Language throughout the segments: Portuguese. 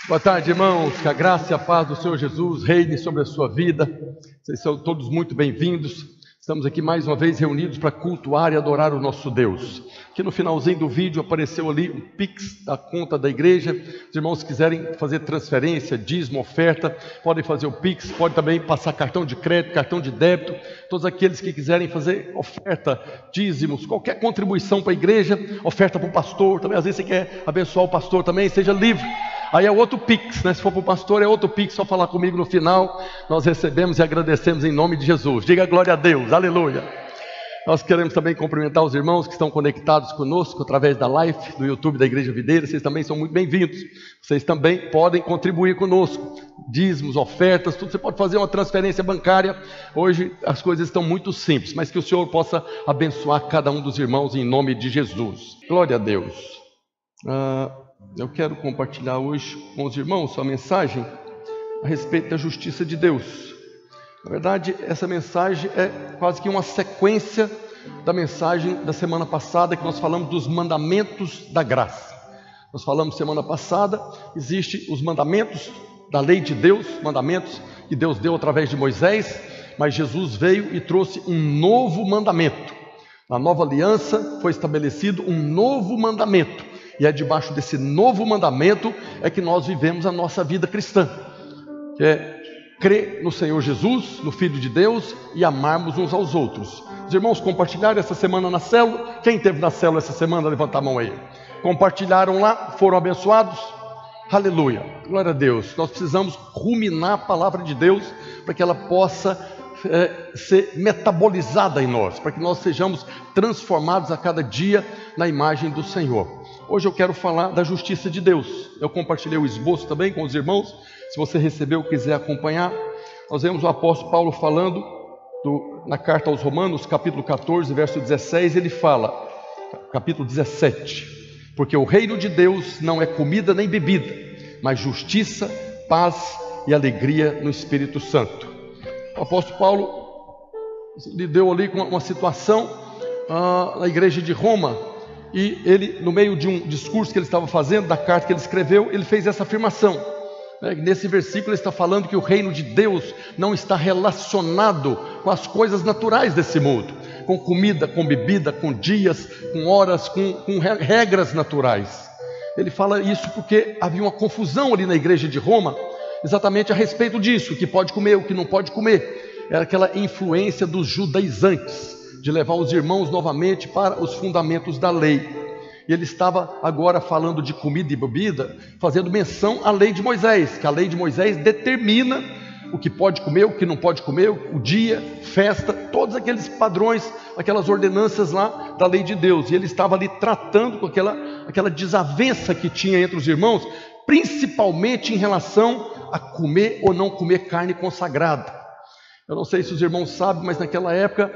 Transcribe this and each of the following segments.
Boa tarde, irmãos. Que a graça e a paz do Senhor Jesus reine sobre a sua vida. Vocês são todos muito bem-vindos. Estamos aqui mais uma vez reunidos para cultuar e adorar o nosso Deus. Aqui no finalzinho do vídeo apareceu ali um Pix da conta da igreja. Os irmãos quiserem fazer transferência, dízimo, oferta, podem fazer o Pix, podem também passar cartão de crédito, cartão de débito. Todos aqueles que quiserem fazer oferta, dízimos, qualquer contribuição para a igreja, oferta para o pastor, também às vezes você quer abençoar o pastor também, seja livre. Aí é outro Pix, né? Se for para o pastor é outro Pix, só falar comigo no final. Nós recebemos e agradecemos em nome de Jesus. Diga glória a Deus, aleluia. Nós queremos também cumprimentar os irmãos que estão conectados conosco através da live do YouTube da Igreja Videira. Vocês também são muito bem-vindos. Vocês também podem contribuir conosco. Dízimos, ofertas, tudo. Você pode fazer uma transferência bancária. Hoje as coisas estão muito simples, mas que o Senhor possa abençoar cada um dos irmãos em nome de Jesus. Glória a Deus. Eu quero compartilhar hoje com os irmãos uma mensagem a respeito da justiça de Deus. Na verdade, essa mensagem é quase que uma sequência da mensagem da semana passada, que nós falamos dos mandamentos da graça. Nós falamos semana passada, existem os mandamentos da lei de Deus, mandamentos que Deus deu através de Moisés, mas Jesus veio e trouxe um novo mandamento. Na nova aliança foi estabelecido um novo mandamento. E é debaixo desse novo mandamento é que nós vivemos a nossa vida cristã, que é crer no Senhor Jesus, no Filho de Deus e amarmos uns aos outros. Os irmãos compartilharam essa semana na célula. Quem esteve na célula essa semana, levanta a mão aí. Compartilharam lá, foram abençoados? Aleluia, glória a Deus. Nós precisamos ruminar a palavra de Deus para que ela possa ser metabolizada em nós, para que nós sejamos transformados a cada dia na imagem do Senhor. Hoje eu quero falar da justiça de Deus. Eu compartilhei o esboço também com os irmãos. Se você recebeu, quiser acompanhar, nós vemos o apóstolo Paulo falando na carta aos Romanos, capítulo 14, verso 16, ele fala, capítulo 17, porque o reino de Deus não é comida nem bebida, mas justiça, paz e alegria no Espírito Santo. O apóstolo Paulo lidou ali com uma situação na igreja de Roma, e ele, no meio de um discurso que ele estava fazendo, da carta que ele escreveu, ele fez essa afirmação. Nesse versículo ele está falando que o reino de Deus não está relacionado com as coisas naturais desse mundo, com comida, com bebida, com dias, com horas, com regras naturais. Ele fala isso porque havia uma confusão ali na igreja de Roma, exatamente a respeito disso, o que pode comer, o que não pode comer. Era aquela influência dos judaizantes, de levar os irmãos novamente para os fundamentos da lei. E ele estava agora falando de comida e bebida, fazendo menção à lei de Moisés, que a lei de Moisés determina o que pode comer, o que não pode comer, o dia, festa, todos aqueles padrões, aquelas ordenanças lá da lei de Deus. E ele estava ali tratando com aquela desavença que tinha entre os irmãos, principalmente em relação a comer ou não comer carne consagrada. Eu não sei se os irmãos sabem, mas naquela época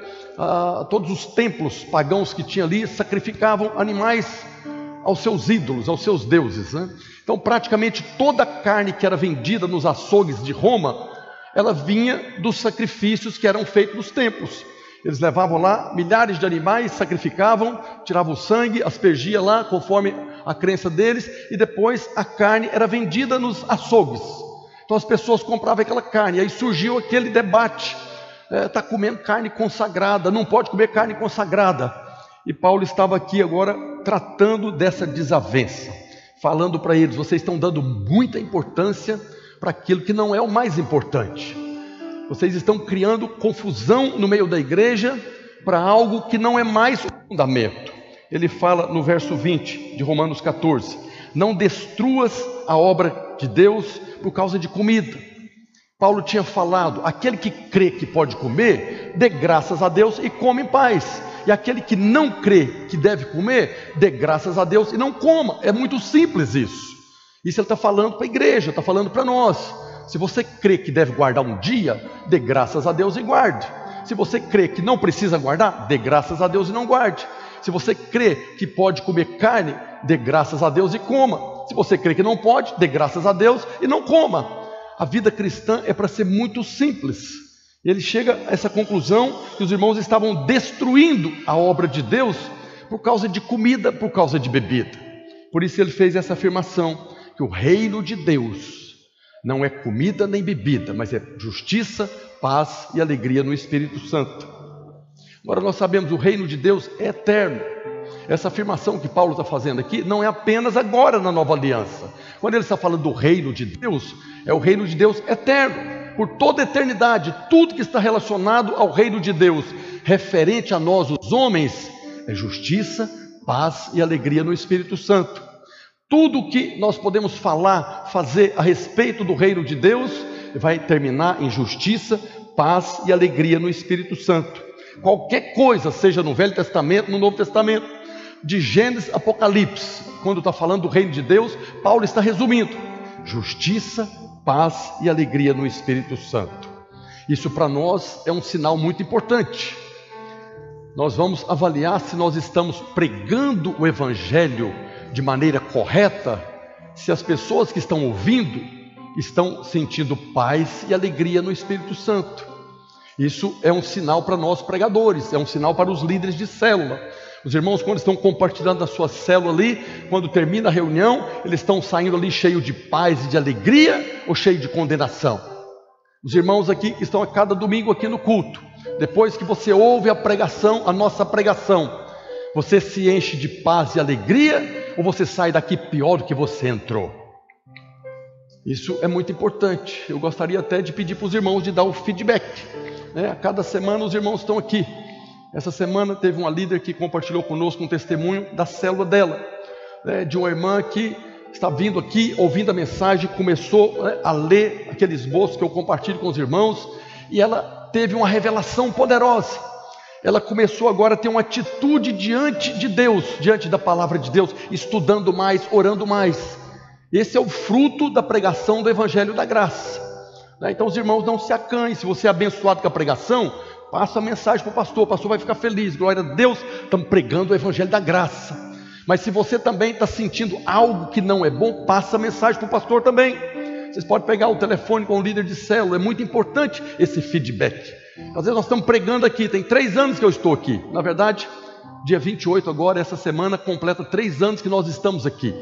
todos os templos pagãos que tinha ali sacrificavam animais aos seus ídolos, aos seus deuses, né? Então praticamente toda a carne que era vendida nos açougues de Roma, ela vinha dos sacrifícios que eram feitos nos templos. Eles levavam lá milhares de animais, sacrificavam, tiravam o sangue, aspergia lá conforme a crença deles, e depois a carne era vendida nos açougues. Então as pessoas compravam aquela carne, e aí surgiu aquele debate, está comendo carne consagrada, não pode comer carne consagrada. E Paulo estava aqui agora tratando dessa desavença, falando para eles, vocês estão dando muita importância para aquilo que não é o mais importante. Vocês estão criando confusão no meio da igreja para algo que não é mais o fundamento. Ele fala no verso 20 de Romanos 14, não destruas a obra de Deus por causa de comida. Paulo tinha falado, aquele que crê que pode comer, dê graças a Deus e come em paz. E aquele que não crê que deve comer, dê graças a Deus e não coma. É muito simples isso. Isso ele está falando para a igreja, está falando para nós. Se você crê que deve guardar um dia, dê graças a Deus e guarde. Se você crê que não precisa guardar, dê graças a Deus e não guarde. Se você crê que pode comer carne, dê graças a Deus e coma. Se você crê que não pode, dê graças a Deus e não coma. A vida cristã é para ser muito simples. Ele chega a essa conclusão que os irmãos estavam destruindo a obra de Deus por causa de comida, por causa de bebida. Por isso ele fez essa afirmação, que o reino de Deus não é comida nem bebida, mas é justiça, paz e alegria no Espírito Santo. Agora nós sabemos, o reino de Deus é eterno. Essa afirmação que Paulo está fazendo aqui não é apenas agora na nova aliança. Quando ele está falando do reino de Deus, é o reino de Deus eterno, por toda a eternidade. Tudo que está relacionado ao reino de Deus, referente a nós os homens, é justiça, paz e alegria no Espírito Santo. Tudo que nós podemos falar, fazer a respeito do reino de Deus, vai terminar em justiça, paz e alegria no Espírito Santo. Qualquer coisa, seja no Velho Testamento, no Novo Testamento, de Gênesis, Apocalipse, quando está falando do reino de Deus, Paulo está resumindo: justiça, paz e alegria no Espírito Santo. Isso para nós é um sinal muito importante. Nós vamos avaliar se nós estamos pregando o Evangelho de maneira correta, se as pessoas que estão ouvindo estão sentindo paz e alegria no Espírito Santo. Isso é um sinal para nós pregadores, é um sinal para os líderes de célula. Os irmãos, quando estão compartilhando a sua célula ali, quando termina a reunião, eles estão saindo ali cheios de paz e de alegria ou cheios de condenação? Os irmãos aqui que estão a cada domingo aqui no culto, depois que você ouve a pregação, a nossa pregação, você se enche de paz e alegria ou você sai daqui pior do que você entrou? Isso é muito importante. Eu gostaria até de pedir para os irmãos de dar o feedback. A cada semana os irmãos estão aqui. Essa semana teve uma líder que compartilhou conosco um testemunho da célula dela, de uma irmã que está vindo aqui, ouvindo a mensagem, começou a ler aquele esboço que eu compartilho com os irmãos, e ela teve uma revelação poderosa. Ela começou agora a ter uma atitude diante de Deus, diante da palavra de Deus, estudando mais, orando mais. Esse é o fruto da pregação do Evangelho da Graça. Então os irmãos não se acanhem. Se você é abençoado com a pregação, passa a mensagem para o pastor vai ficar feliz, glória a Deus, estamos pregando o Evangelho da Graça. Mas se você também está sentindo algo que não é bom, passa a mensagem para o pastor também. Vocês podem pegar o telefone com o líder de célula, é muito importante esse feedback. Às vezes nós estamos pregando aqui, tem 3 anos que eu estou aqui, na verdade, dia 28 agora, essa semana, completa 3 anos que nós estamos aqui.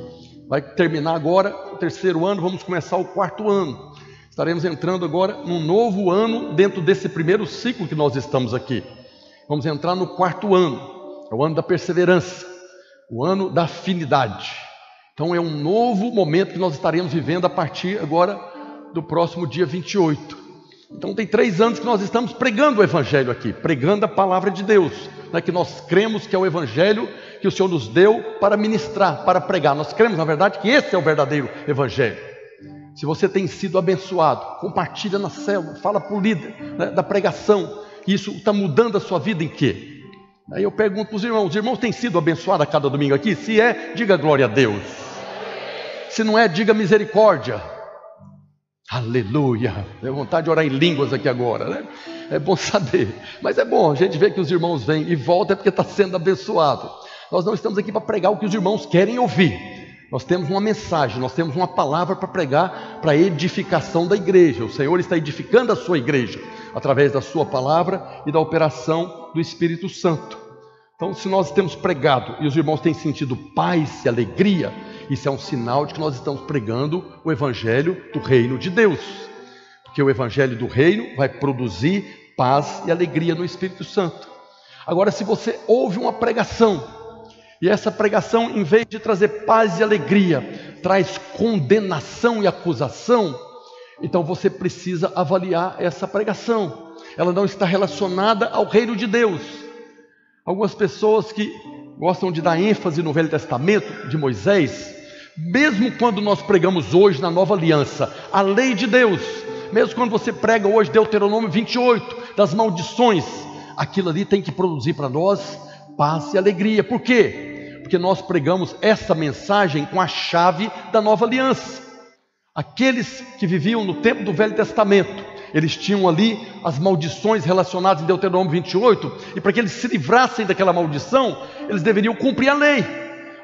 Vai terminar agora o 3º ano, vamos começar o 4º ano. Estaremos entrando agora num novo ano dentro desse primeiro ciclo que nós estamos aqui. Vamos entrar no 4º ano, é o ano da perseverança, o ano da afinidade. Então é um novo momento que nós estaremos vivendo a partir agora do próximo dia 28. Então tem 3 anos que nós estamos pregando o Evangelho aqui, pregando a palavra de Deus, que nós cremos que é o Evangelho que o Senhor nos deu para ministrar, para pregar. Nós cremos, na verdade, que esse é o verdadeiro Evangelho. Se você tem sido abençoado, compartilha na célula, fala para o líder da pregação. Isso está mudando a sua vida em quê? Aí eu pergunto para os irmãos têm sido abençoados a cada domingo aqui? Se é, diga glória a Deus. Se não é, diga misericórdia. Aleluia. Tenho vontade de orar em línguas aqui agora, É bom saber, mas é bom a gente ver que os irmãos vêm e voltam, é porque está sendo abençoado. Nós não estamos aqui para pregar o que os irmãos querem ouvir. Nós temos uma mensagem, nós temos uma palavra para pregar, para a edificação da igreja. O Senhor está edificando a sua igreja, através da sua palavra e da operação do Espírito Santo. Então, se nós temos pregado e os irmãos têm sentido paz e alegria, isso é um sinal de que nós estamos pregando o Evangelho do Reino de Deus. Porque o Evangelho do Reino vai produzir paz e alegria no Espírito Santo. Agora, se você ouve uma pregação, e essa pregação, em vez de trazer paz e alegria, traz condenação e acusação, então você precisa avaliar essa pregação. Ela não está relacionada ao reino de Deus. Algumas pessoas que gostam de dar ênfase no Velho Testamento, de Moisés, mesmo quando nós pregamos hoje na Nova Aliança, a lei de Deus, mesmo quando você prega hoje Deuteronômio 28, das maldições, aquilo ali tem que produzir para nós paz e alegria. Por quê? Porque nós pregamos essa mensagem com a chave da Nova Aliança. Aqueles que viviam no tempo do Velho Testamento, eles tinham ali as maldições relacionadas em Deuteronômio 28, e para que eles se livrassem daquela maldição, eles deveriam cumprir a lei.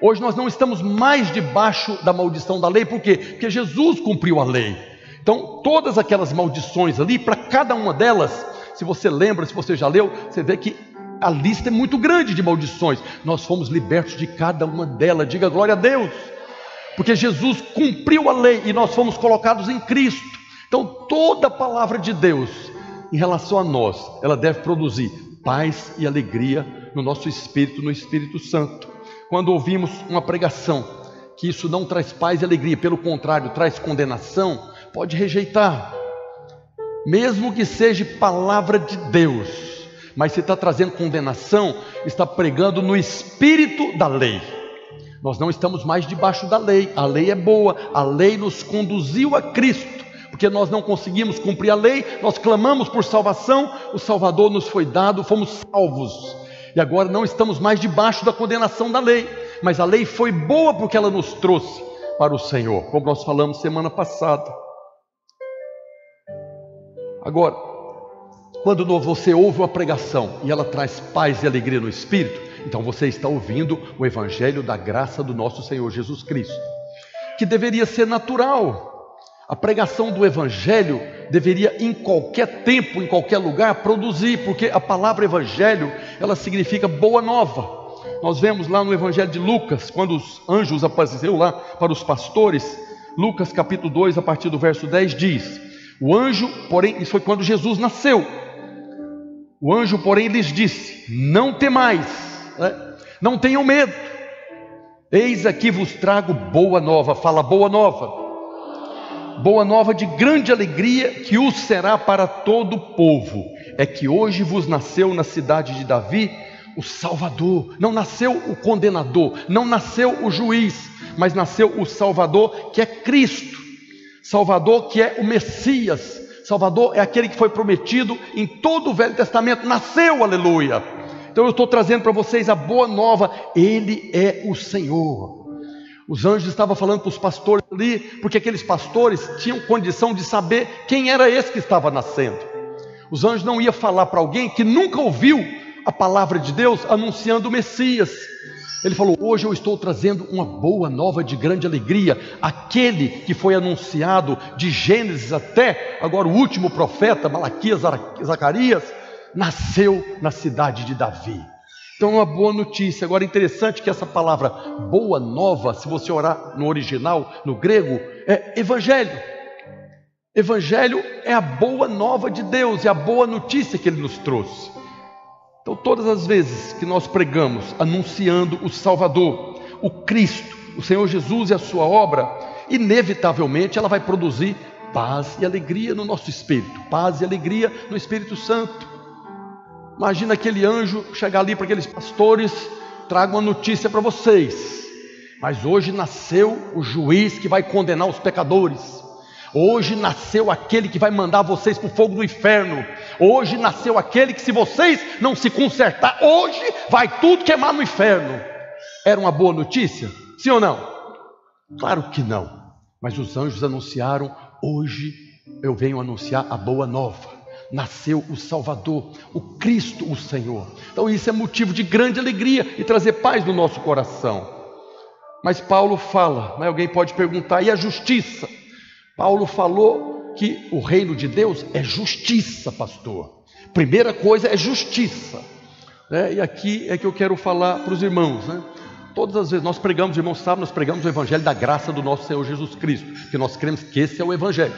Hoje nós não estamos mais debaixo da maldição da lei. Por quê? Porque Jesus cumpriu a lei. Então todas aquelas maldições ali, para cada uma delas, se você lembra, se você já leu, você vê que a lista é muito grande de maldições. Nós fomos libertos de cada uma delas. Diga glória a Deus. porque Jesus cumpriu a lei e nós fomos colocados em Cristo. Então toda a palavra de Deus em relação a nós, ela deve produzir paz e alegria no nosso espírito, no Espírito Santo. Quando ouvimos uma pregação que isso não traz paz e alegria, pelo contrário, traz condenação, pode rejeitar, mesmo que seja palavra de Deus. Mas se está trazendo condenação, está pregando no espírito da lei. Nós não estamos mais debaixo da lei. A lei é boa, a lei nos conduziu a Cristo, porque nós não conseguimos cumprir a lei, nós clamamos por salvação, o Salvador nos foi dado, fomos salvos, e agora não estamos mais debaixo da condenação da lei, mas a lei foi boa porque ela nos trouxe para o Senhor, como nós falamos semana passada. Agora, quando você ouve uma pregação e ela traz paz e alegria no Espírito, então você está ouvindo o Evangelho da graça do nosso Senhor Jesus Cristo, que deveria ser natural. A pregação do Evangelho deveria em qualquer tempo, em qualquer lugar produzir, porque a palavra Evangelho, ela significa boa nova. Nós vemos lá no Evangelho de Lucas, quando os anjos apareceram lá para os pastores, Lucas capítulo 2, a partir do verso 10 diz: o anjo, porém, isso foi quando Jesus nasceu, o anjo, porém, lhes disse: não temais, não tenham medo, eis aqui vos trago boa nova. Fala boa nova. Boa nova de grande alegria, que o será para todo o povo. É que hoje vos nasceu na cidade de Davi o Salvador. Não nasceu o condenador, não nasceu o juiz, mas nasceu o Salvador, que é Cristo. Salvador, que é o Messias. Salvador é aquele que foi prometido em todo o Velho Testamento. Nasceu, aleluia. Então eu estou trazendo para vocês a boa nova. Ele é o Senhor. Os anjos estavam falando para os pastores ali, porque aqueles pastores tinham condição de saber quem era esse que estava nascendo. Os anjos não iam falar para alguém que nunca ouviu a palavra de Deus anunciando o Messias. Ele falou: hoje eu estou trazendo uma boa nova de grande alegria. Aquele que foi anunciado de Gênesis até agora o último profeta, Malaquias, Zacarias, nasceu na cidade de Davi. Então, uma boa notícia. Agora, interessante que essa palavra boa nova, se você orar no original, no grego, é evangelho. Evangelho é a boa nova de Deus, é a boa notícia que Ele nos trouxe. Então, todas as vezes que nós pregamos, anunciando o Salvador, o Cristo, o Senhor Jesus e a sua obra, inevitavelmente ela vai produzir paz e alegria no nosso espírito, paz e alegria no Espírito Santo. Imagina aquele anjo chegar ali para aqueles pastores: traga uma notícia para vocês, mas hoje nasceu o juiz que vai condenar os pecadores, hoje nasceu aquele que vai mandar vocês para o fogo do inferno, hoje nasceu aquele que, se vocês não se consertar, hoje vai tudo queimar no inferno. Era uma boa notícia? Sim ou não? Claro que não. Mas os anjos anunciaram: hoje eu venho anunciar a boa nova. Nasceu o Salvador, o Cristo, o Senhor. Então isso é motivo de grande alegria e trazer paz no nosso coração. Mas Paulo fala, né? Alguém pode perguntar: e a justiça? Paulo falou que o reino de Deus é justiça, pastor. Primeira coisa é justiça, né? E aqui é que eu quero falar para os irmãos, né? Todas as vezes nós pregamos, irmãos sabem, nós pregamos o Evangelho da graça do nosso Senhor Jesus Cristo, porque nós cremos que esse é o Evangelho.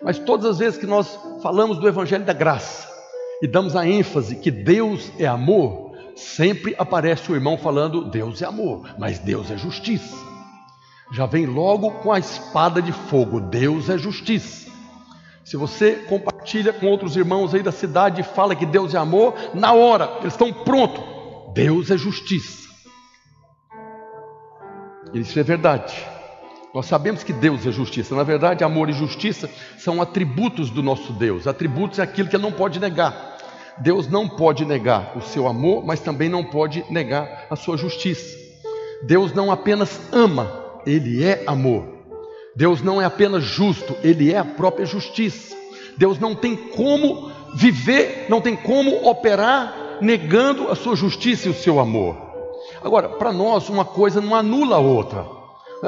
Mas todas as vezes que nós falamos do Evangelho da graça e damos a ênfase que Deus é amor, sempre aparece o irmão falando: Deus é amor, mas Deus é justiça. Já vem logo com a espada de fogo: Deus é justiça. Se você compartilha com outros irmãos aí da cidade e fala que Deus é amor, na hora eles estão prontos: Deus é justiça. Isso é verdade. Nós sabemos que Deus é justiça. Na verdade, amor e justiça são atributos do nosso Deus. Atributos é aquilo que Ele não pode negar. Deus não pode negar o seu amor, mas também não pode negar a sua justiça. Deus não apenas ama, Ele é amor. Deus não é apenas justo, Ele é a própria justiça. Deus não tem como viver, não tem como operar negando a sua justiça e o seu amor. Agora, para nós, uma coisa não anula a outra.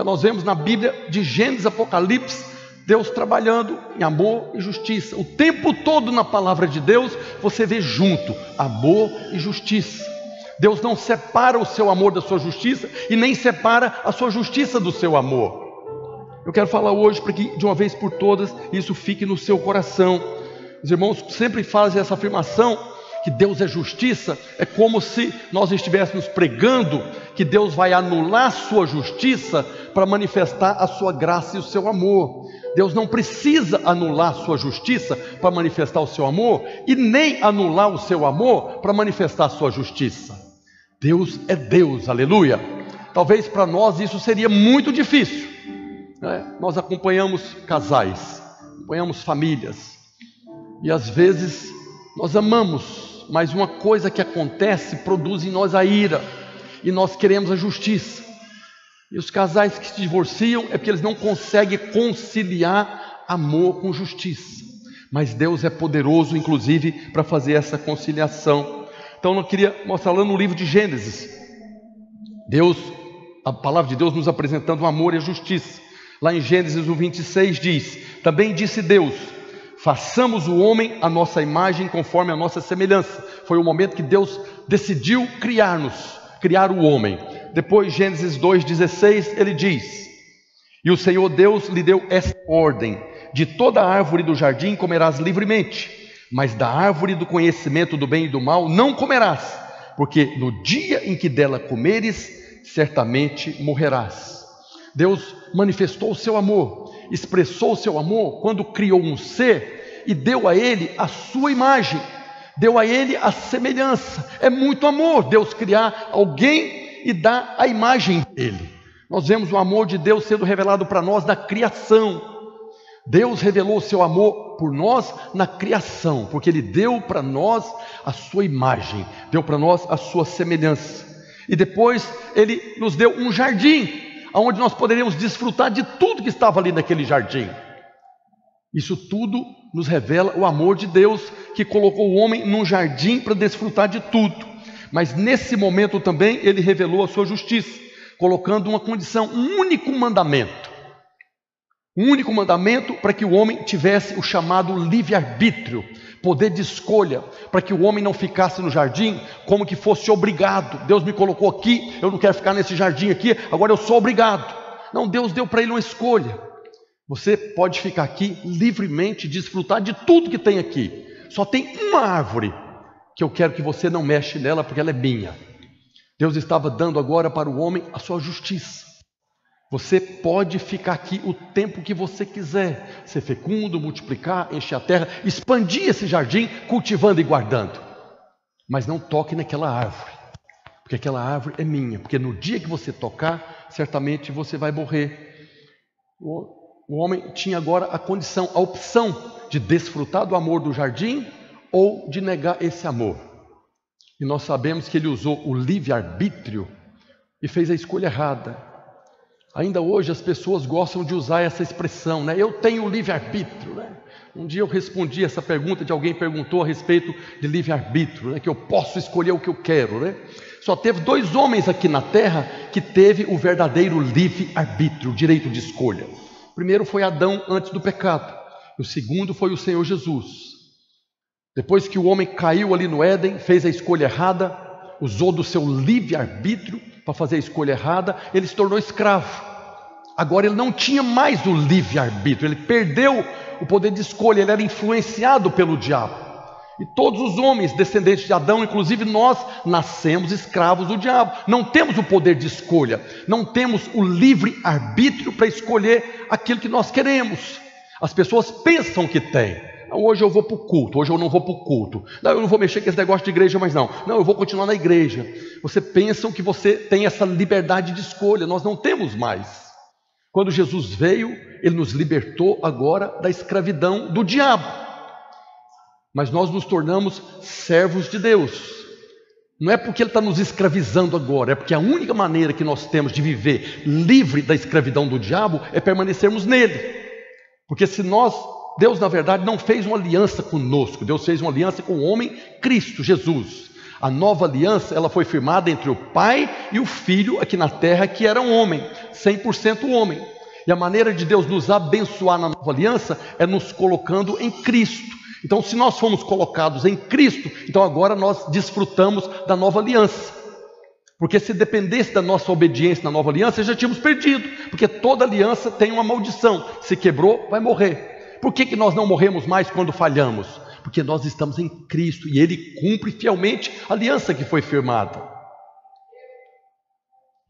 Nós vemos na Bíblia, de Gênesis a Apocalipse, Deus trabalhando em amor e justiça. O tempo todo na palavra de Deus, você vê junto amor e justiça. Deus não separa o seu amor da sua justiça e nem separa a sua justiça do seu amor. Eu quero falar hoje para que de uma vez por todas isso fique no seu coração. Os irmãos sempre fazem essa afirmação que Deus é justiça, é como se nós estivéssemos pregando que Deus vai anular a sua justiça para manifestar a sua graça e o seu amor. Deus não precisa anular a sua justiça para manifestar o seu amor e nem anular o seu amor para manifestar a sua justiça. Deus é Deus, aleluia. Talvez para nós isso seria muito difícil, né? Nós acompanhamos casais, acompanhamos famílias e às vezes nós amamos, mas uma coisa que acontece produz em nós a ira e nós queremos a justiça. E os casais que se divorciam é porque eles não conseguem conciliar amor com justiça. Mas Deus é poderoso, inclusive, para fazer essa conciliação. Então eu queria mostrar lá no livro de Gênesis, a palavra de Deus nos apresentando o amor e a justiça. Lá em Gênesis 1:26 diz: também disse Deus, façamos o homem à nossa imagem, conforme a nossa semelhança. Foi o momento que Deus decidiu criar o homem. Depois, Gênesis 2:16, ele diz: e o Senhor Deus lhe deu esta ordem: de toda a árvore do jardim comerás livremente, mas da árvore do conhecimento do bem e do mal não comerás, porque no dia em que dela comeres, certamente morrerás. Deus manifestou o seu amor, expressou o seu amor quando criou um ser e deu a ele a sua imagem, deu a ele a semelhança. É muito amor Deus criar alguém e dar a imagem dele. Nós vemos o amor de Deus sendo revelado para nós na criação. Deus revelou o seu amor por nós na criação, porque Ele deu para nós a sua imagem, deu para nós a sua semelhança. E depois Ele nos deu um jardim, onde nós poderíamos desfrutar de tudo que estava ali naquele jardim. Isso tudo nos revela o amor de Deus, que colocou o homem num jardim para desfrutar de tudo. Mas nesse momento também Ele revelou a sua justiça, colocando uma condição, um único mandamento para que o homem tivesse o chamado livre-arbítrio, poder de escolha, para que o homem não ficasse no jardim como que fosse obrigado. Deus me colocou aqui, eu não quero ficar nesse jardim aqui, agora eu sou obrigado. Não, Deus deu para ele uma escolha. Você pode ficar aqui livremente, desfrutar de tudo que tem aqui. Só tem uma árvore que eu quero que você não mexe nela, porque ela é minha. Deus estava dando agora para o homem a sua justiça. Você pode ficar aqui o tempo que você quiser, ser fecundo, multiplicar, encher a terra, expandir esse jardim, cultivando e guardando. Mas não toque naquela árvore, porque aquela árvore é minha, porque no dia que você tocar, certamente você vai morrer. O homem tinha agora a condição, a opção de desfrutar do amor do jardim ou de negar esse amor. E nós sabemos que ele usou o livre-arbítrio e fez a escolha errada. Ainda hoje as pessoas gostam de usar essa expressão, né? Eu tenho livre-arbítrio, né? Um dia eu respondi essa pergunta de alguém que perguntou a respeito de livre-arbítrio, né? Que eu posso escolher o que eu quero, né? Só teve 2 homens aqui na terra que teve o verdadeiro livre-arbítrio, o direito de escolha. O primeiro foi Adão antes do pecado, e o segundo foi o Senhor Jesus. Depois que o homem caiu ali no Éden, fez a escolha errada, usou do seu livre-arbítrio para fazer a escolha errada, ele se tornou escravo. Agora ele não tinha mais o livre-arbítrio, ele perdeu o poder de escolha, ele era influenciado pelo diabo. E todos os homens descendentes de Adão, inclusive nós, nascemos escravos do diabo. Não temos o poder de escolha, não temos o livre-arbítrio para escolher aquilo que nós queremos. As pessoas pensam que têm. Hoje eu vou para o culto, hoje eu não vou para o culto. Não, eu não vou mexer com esse negócio de igreja mais não. Não, eu vou continuar na igreja. Você pensa que você tem essa liberdade de escolha, nós não temos mais. Quando Jesus veio, Ele nos libertou agora da escravidão do diabo. Mas nós nos tornamos servos de Deus. Não é porque Ele está nos escravizando agora, é porque a única maneira que nós temos de viver livre da escravidão do diabo é permanecermos nele. Porque se Deus, na verdade, não fez uma aliança conosco, Deus fez uma aliança com o homem, Cristo Jesus. A nova aliança, ela foi firmada entre o Pai e o Filho aqui na terra, que era um homem, 100% homem. E a maneira de Deus nos abençoar na nova aliança é nos colocando em Cristo. Então, se nós fomos colocados em Cristo, então agora nós desfrutamos da nova aliança. Porque se dependesse da nossa obediência na nova aliança, já tínhamos perdido. Porque toda aliança tem uma maldição. Se quebrou, vai morrer. Por que nós não morremos mais quando falhamos? Porque nós estamos em Cristo e Ele cumpre fielmente a aliança que foi firmada.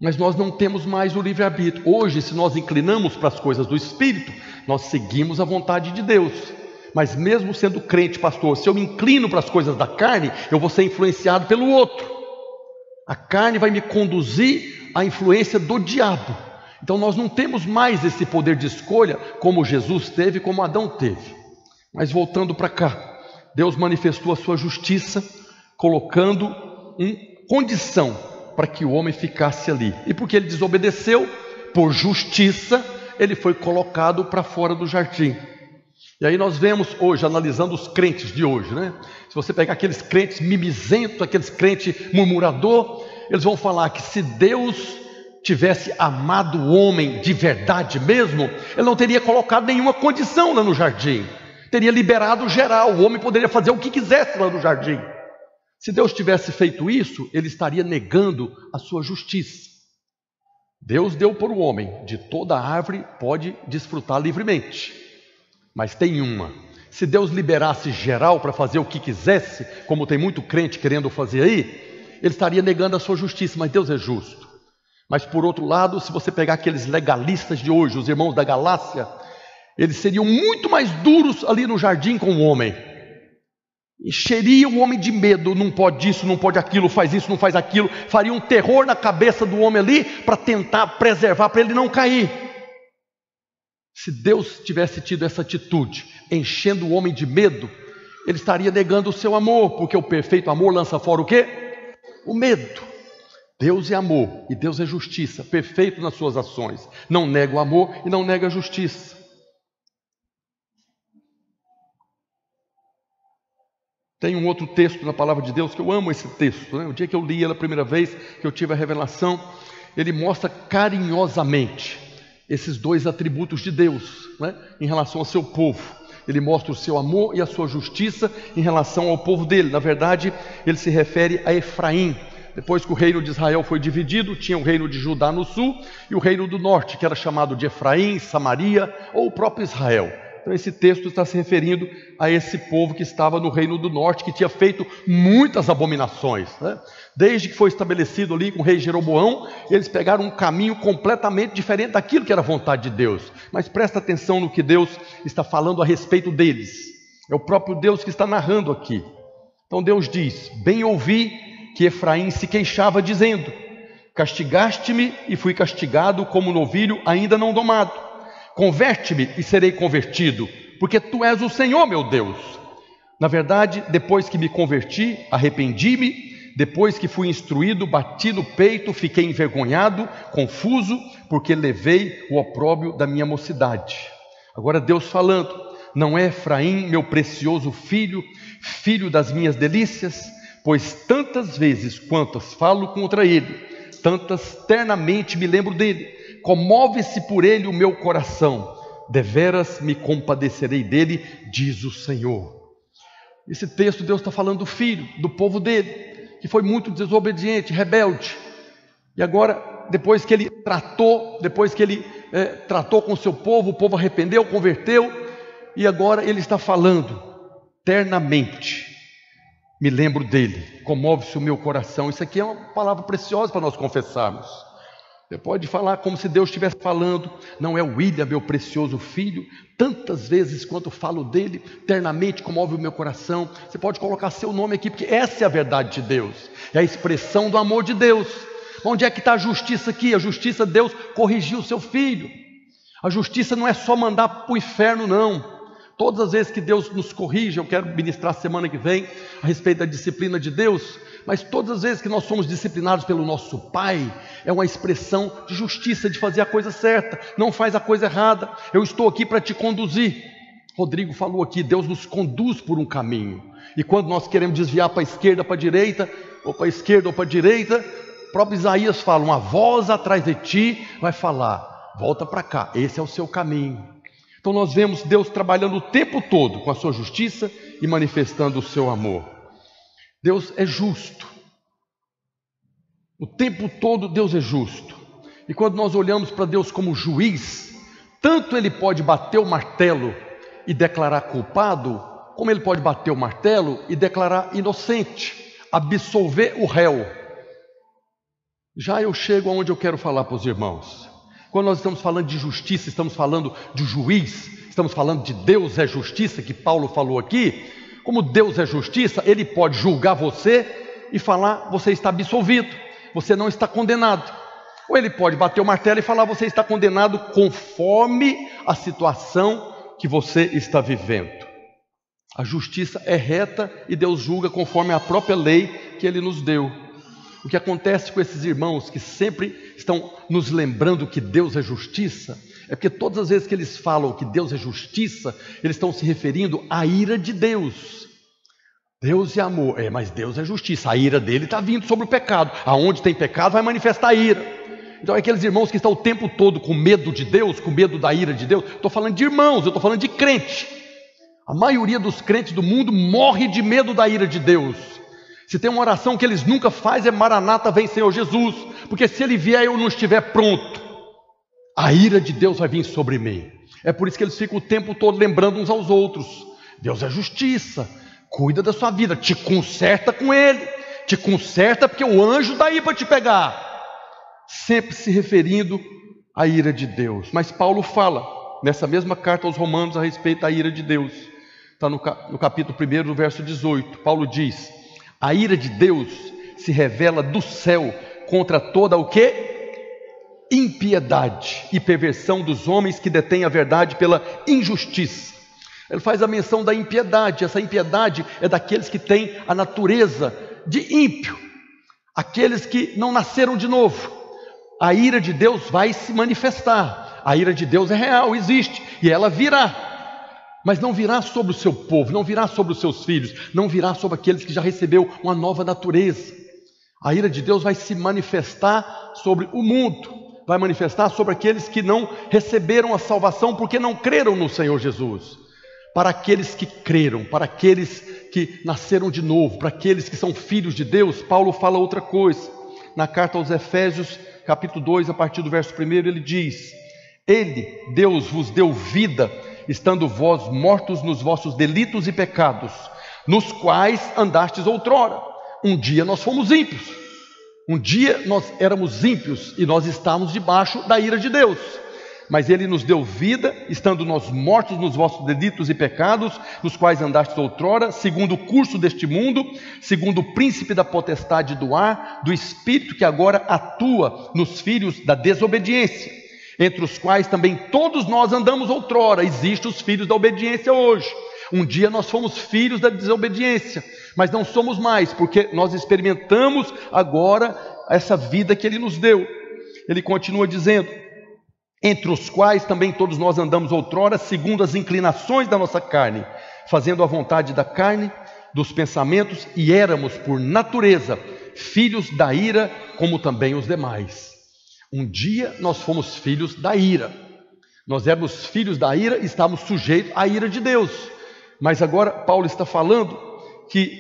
Mas nós não temos mais o livre-arbítrio. Hoje, se nós inclinamos para as coisas do Espírito, nós seguimos a vontade de Deus. Mas mesmo sendo crente, pastor, se eu me inclino para as coisas da carne, eu vou ser influenciado pelo outro. A carne vai me conduzir à influência do diabo. Então nós não temos mais esse poder de escolha como Jesus teve, como Adão teve. Mas voltando para cá, Deus manifestou a sua justiça, colocando uma condição para que o homem ficasse ali. E porque ele desobedeceu, por justiça, ele foi colocado para fora do jardim. E aí nós vemos hoje, analisando os crentes de hoje, né? Se você pegar aqueles crentes mimizentos, aqueles crentes murmurador, eles vão falar que se Deus tivesse amado o homem de verdade mesmo, ele não teria colocado nenhuma condição lá no jardim. Teria liberado geral, o homem poderia fazer o que quisesse lá no jardim. Se Deus tivesse feito isso, ele estaria negando a sua justiça. Deus deu para o homem, de toda árvore pode desfrutar livremente. Mas tem uma, se Deus liberasse geral para fazer o que quisesse, como tem muito crente querendo fazer aí, ele estaria negando a sua justiça, mas Deus é justo. Mas por outro lado, se você pegar aqueles legalistas de hoje, os irmãos da Galácia, eles seriam muito mais duros ali no jardim com o homem. Encheria o homem de medo, não pode isso, não pode aquilo, faz isso, não faz aquilo. Faria um terror na cabeça do homem ali para tentar preservar, para ele não cair. Se Deus tivesse tido essa atitude, enchendo o homem de medo, ele estaria negando o seu amor, porque o perfeito amor lança fora o quê? O medo. Deus é amor e Deus é justiça, perfeito nas suas ações. Não nega o amor e não nega a justiça. Tem um outro texto na palavra de Deus que eu amo esse texto, né? O dia que eu li ela a primeira vez, que eu tive a revelação, ele mostra carinhosamente esses dois atributos de Deus, né? Em relação ao seu povo. Ele mostra o seu amor e a sua justiça em relação ao povo dele. Na verdade, ele se refere a Efraim. Depois que o reino de Israel foi dividido, tinha o reino de Judá no sul e o reino do norte, que era chamado de Efraim, Samaria ou o próprio Israel. Então esse texto está se referindo a esse povo que estava no reino do norte, que tinha feito muitas abominações, né? Desde que foi estabelecido ali com o rei Jeroboão, eles pegaram um caminho completamente diferente daquilo que era a vontade de Deus. Mas presta atenção no que Deus está falando a respeito deles. É o próprio Deus que está narrando aqui. Então Deus diz: bem ouvi que Efraim se queixava dizendo: castigaste-me e fui castigado como novilho ainda não domado. Converte-me e serei convertido, porque tu és o Senhor meu Deus. Na verdade, depois que me converti, arrependi-me, depois que fui instruído, bati no peito, fiquei envergonhado, confuso, porque levei o opróbrio da minha mocidade. Agora Deus falando: não é Efraim, meu precioso filho, filho das minhas delícias? Pois tantas vezes quantas falo contra ele, tantas ternamente me lembro dele. Comove-se por ele o meu coração, deveras me compadecerei dele, diz o Senhor. Esse texto Deus está falando do filho, do povo dele, que foi muito desobediente, rebelde. E agora, depois que ele tratou com o seu povo, o povo arrependeu, converteu, e agora ele está falando ternamente. Me lembro dele, comove-se o meu coração. Isso aqui é uma palavra preciosa para nós confessarmos. Você pode falar como se Deus estivesse falando: não é o William, meu precioso filho, tantas vezes quanto falo dele, ternamente comove o meu coração. Você pode colocar seu nome aqui, porque essa é a verdade de Deus, é a expressão do amor de Deus. Onde é que está a justiça aqui? A justiça, Deus corrigiu o seu filho. A justiça não é só mandar para o inferno, não. Todas as vezes que Deus nos corrige, eu quero ministrar semana que vem a respeito da disciplina de Deus, mas todas as vezes que nós somos disciplinados pelo nosso Pai, é uma expressão de justiça, de fazer a coisa certa, não faz a coisa errada. Eu estou aqui para te conduzir. Rodrigo falou aqui, Deus nos conduz por um caminho, e quando nós queremos desviar para a esquerda, para a direita, ou para a esquerda ou para a direita, o próprio Isaías fala: uma voz atrás de ti vai falar: volta para cá, esse é o seu caminho. Então nós vemos Deus trabalhando o tempo todo com a sua justiça e manifestando o seu amor. Deus é justo. O tempo todo Deus é justo. E quando nós olhamos para Deus como juiz, tanto Ele pode bater o martelo e declarar culpado, como Ele pode bater o martelo e declarar inocente, absolver o réu. Já eu chego aonde eu quero falar para os irmãos. Quando nós estamos falando de justiça, estamos falando de juiz, estamos falando de Deus é justiça, que Paulo falou aqui. Como Deus é justiça, Ele pode julgar você e falar, você está absolvido, você não está condenado. Ou Ele pode bater o martelo e falar, você está condenado conforme a situação que você está vivendo. A justiça é reta e Deus julga conforme a própria lei que Ele nos deu. O que acontece com esses irmãos que sempre estão nos lembrando que Deus é justiça, é porque todas as vezes que eles falam que Deus é justiça, eles estão se referindo à ira de Deus. Deus é amor, mas Deus é justiça, a ira dele está vindo sobre o pecado. Aonde tem pecado vai manifestar a ira. Então aqueles irmãos que estão o tempo todo com medo de Deus, com medo da ira de Deus, estou falando de irmãos, eu estou falando de crente. A maioria dos crentes do mundo morre de medo da ira de Deus. Se tem uma oração que eles nunca fazem, é Maranata, vem Senhor Jesus, porque se Ele vier e eu não estiver pronto, a ira de Deus vai vir sobre mim. É por isso que eles ficam o tempo todo lembrando uns aos outros, Deus é justiça, cuida da sua vida, te conserta com Ele, te conserta porque o anjo está aí para te pegar. Sempre se referindo à ira de Deus. Mas Paulo fala, nessa mesma carta aos Romanos, a respeito da ira de Deus. Está no capítulo 1, no verso 18, Paulo diz: a ira de Deus se revela do céu contra toda o quê? Impiedade e perversão dos homens que detêm a verdade pela injustiça. Ele faz a menção da impiedade. Essa impiedade é daqueles que têm a natureza de ímpio, aqueles que não nasceram de novo. A ira de Deus vai se manifestar. A ira de Deus é real, existe, e ela virá. Mas não virá sobre o seu povo, não virá sobre os seus filhos, não virá sobre aqueles que já recebeu uma nova natureza. A ira de Deus vai se manifestar sobre o mundo, vai manifestar sobre aqueles que não receberam a salvação porque não creram no Senhor Jesus. Para aqueles que creram, para aqueles que nasceram de novo, para aqueles que são filhos de Deus, Paulo fala outra coisa. Na carta aos Efésios, capítulo 2, a partir do verso 1, ele diz: Ele, Deus, vos deu vida, estando vós mortos nos vossos delitos e pecados, nos quais andastes outrora. Um dia nós fomos ímpios, um dia nós éramos ímpios e nós estávamos debaixo da ira de Deus. Mas Ele nos deu vida, estando nós mortos nos vossos delitos e pecados, nos quais andastes outrora, segundo o curso deste mundo, segundo o príncipe da potestade do ar, do espírito que agora atua nos filhos da desobediência, entre os quais também todos nós andamos outrora. Existem os filhos da obediência hoje. Um dia nós fomos filhos da desobediência, mas não somos mais, porque nós experimentamos agora essa vida que Ele nos deu. Ele continua dizendo: entre os quais também todos nós andamos outrora, segundo as inclinações da nossa carne, fazendo a vontade da carne, dos pensamentos, e éramos por natureza filhos da ira, como também os demais. Um dia nós fomos filhos da ira, nós éramos filhos da ira e estávamos sujeitos à ira de Deus. Mas agora Paulo está falando que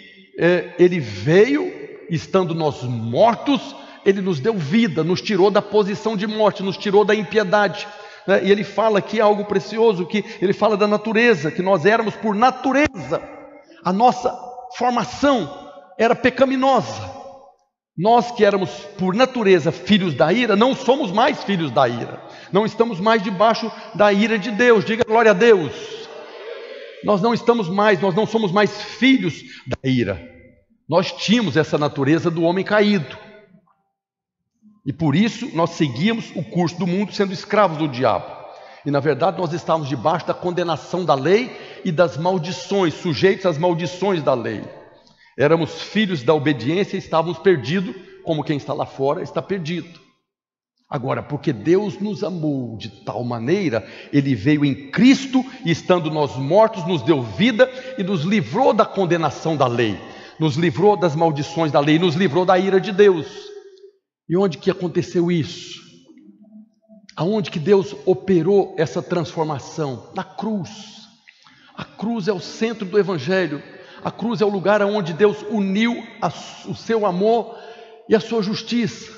Ele veio, estando nós mortos, Ele nos deu vida, nos tirou da posição de morte, nos tirou da impiedade, né? E ele fala aqui algo precioso, que ele fala da natureza, que nós éramos por natureza, a nossa formação era pecaminosa. Nós que éramos por natureza filhos da ira, não somos mais filhos da ira, não estamos mais debaixo da ira de Deus. Diga glória a Deus. Nós não somos mais filhos da ira. Nós tínhamos essa natureza do homem caído, e por isso nós seguíamos o curso do mundo, sendo escravos do diabo. E na verdade nós estávamos debaixo da condenação da lei e das maldições, sujeitos às maldições da lei. Éramos filhos da obediência e estávamos perdidos, como quem está lá fora está perdido. Agora, porque Deus nos amou de tal maneira, Ele veio em Cristo, e estando nós mortos, nos deu vida e nos livrou da condenação da lei, nos livrou das maldições da lei, nos livrou da ira de Deus. E onde que aconteceu isso? Aonde que Deus operou essa transformação? Na cruz. A cruz é o centro do Evangelho. A cruz é o lugar onde Deus uniu o seu amor e a sua justiça.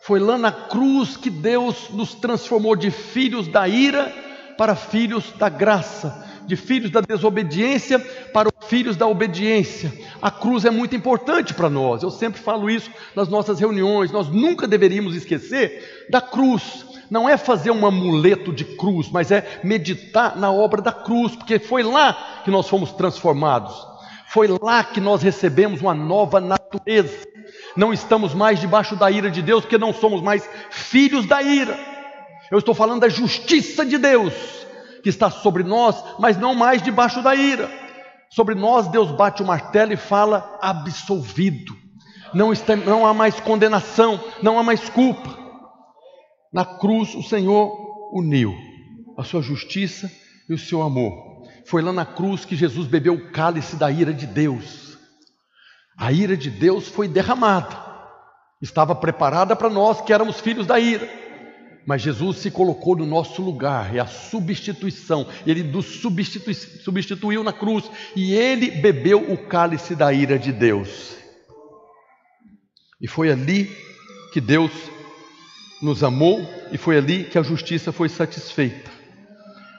Foi lá na cruz que Deus nos transformou de filhos da ira para filhos da graça, de filhos da desobediência para filhos da obediência. A cruz é muito importante para nós. Eu sempre falo isso nas nossas reuniões. Nós nunca deveríamos esquecer da cruz. Não é fazer um amuleto de cruz, mas é meditar na obra da cruz, porque foi lá que nós fomos transformados. Foi lá que nós recebemos uma nova natureza. Não estamos mais debaixo da ira de Deus, porque não somos mais filhos da ira. Eu estou falando da justiça de Deus, que está sobre nós, mas não mais debaixo da ira. Sobre nós Deus bate o martelo e fala: absolvido. Não há mais condenação, não há mais culpa. Na cruz o Senhor uniu a sua justiça e o seu amor. Foi lá na cruz que Jesus bebeu o cálice da ira de Deus. A ira de Deus foi derramada, estava preparada para nós que éramos filhos da ira, mas Jesus se colocou no nosso lugar, é a substituição. Ele nos substituiu na cruz, e Ele bebeu o cálice da ira de Deus, e foi ali que Deus nos amou, e foi ali que a justiça foi satisfeita.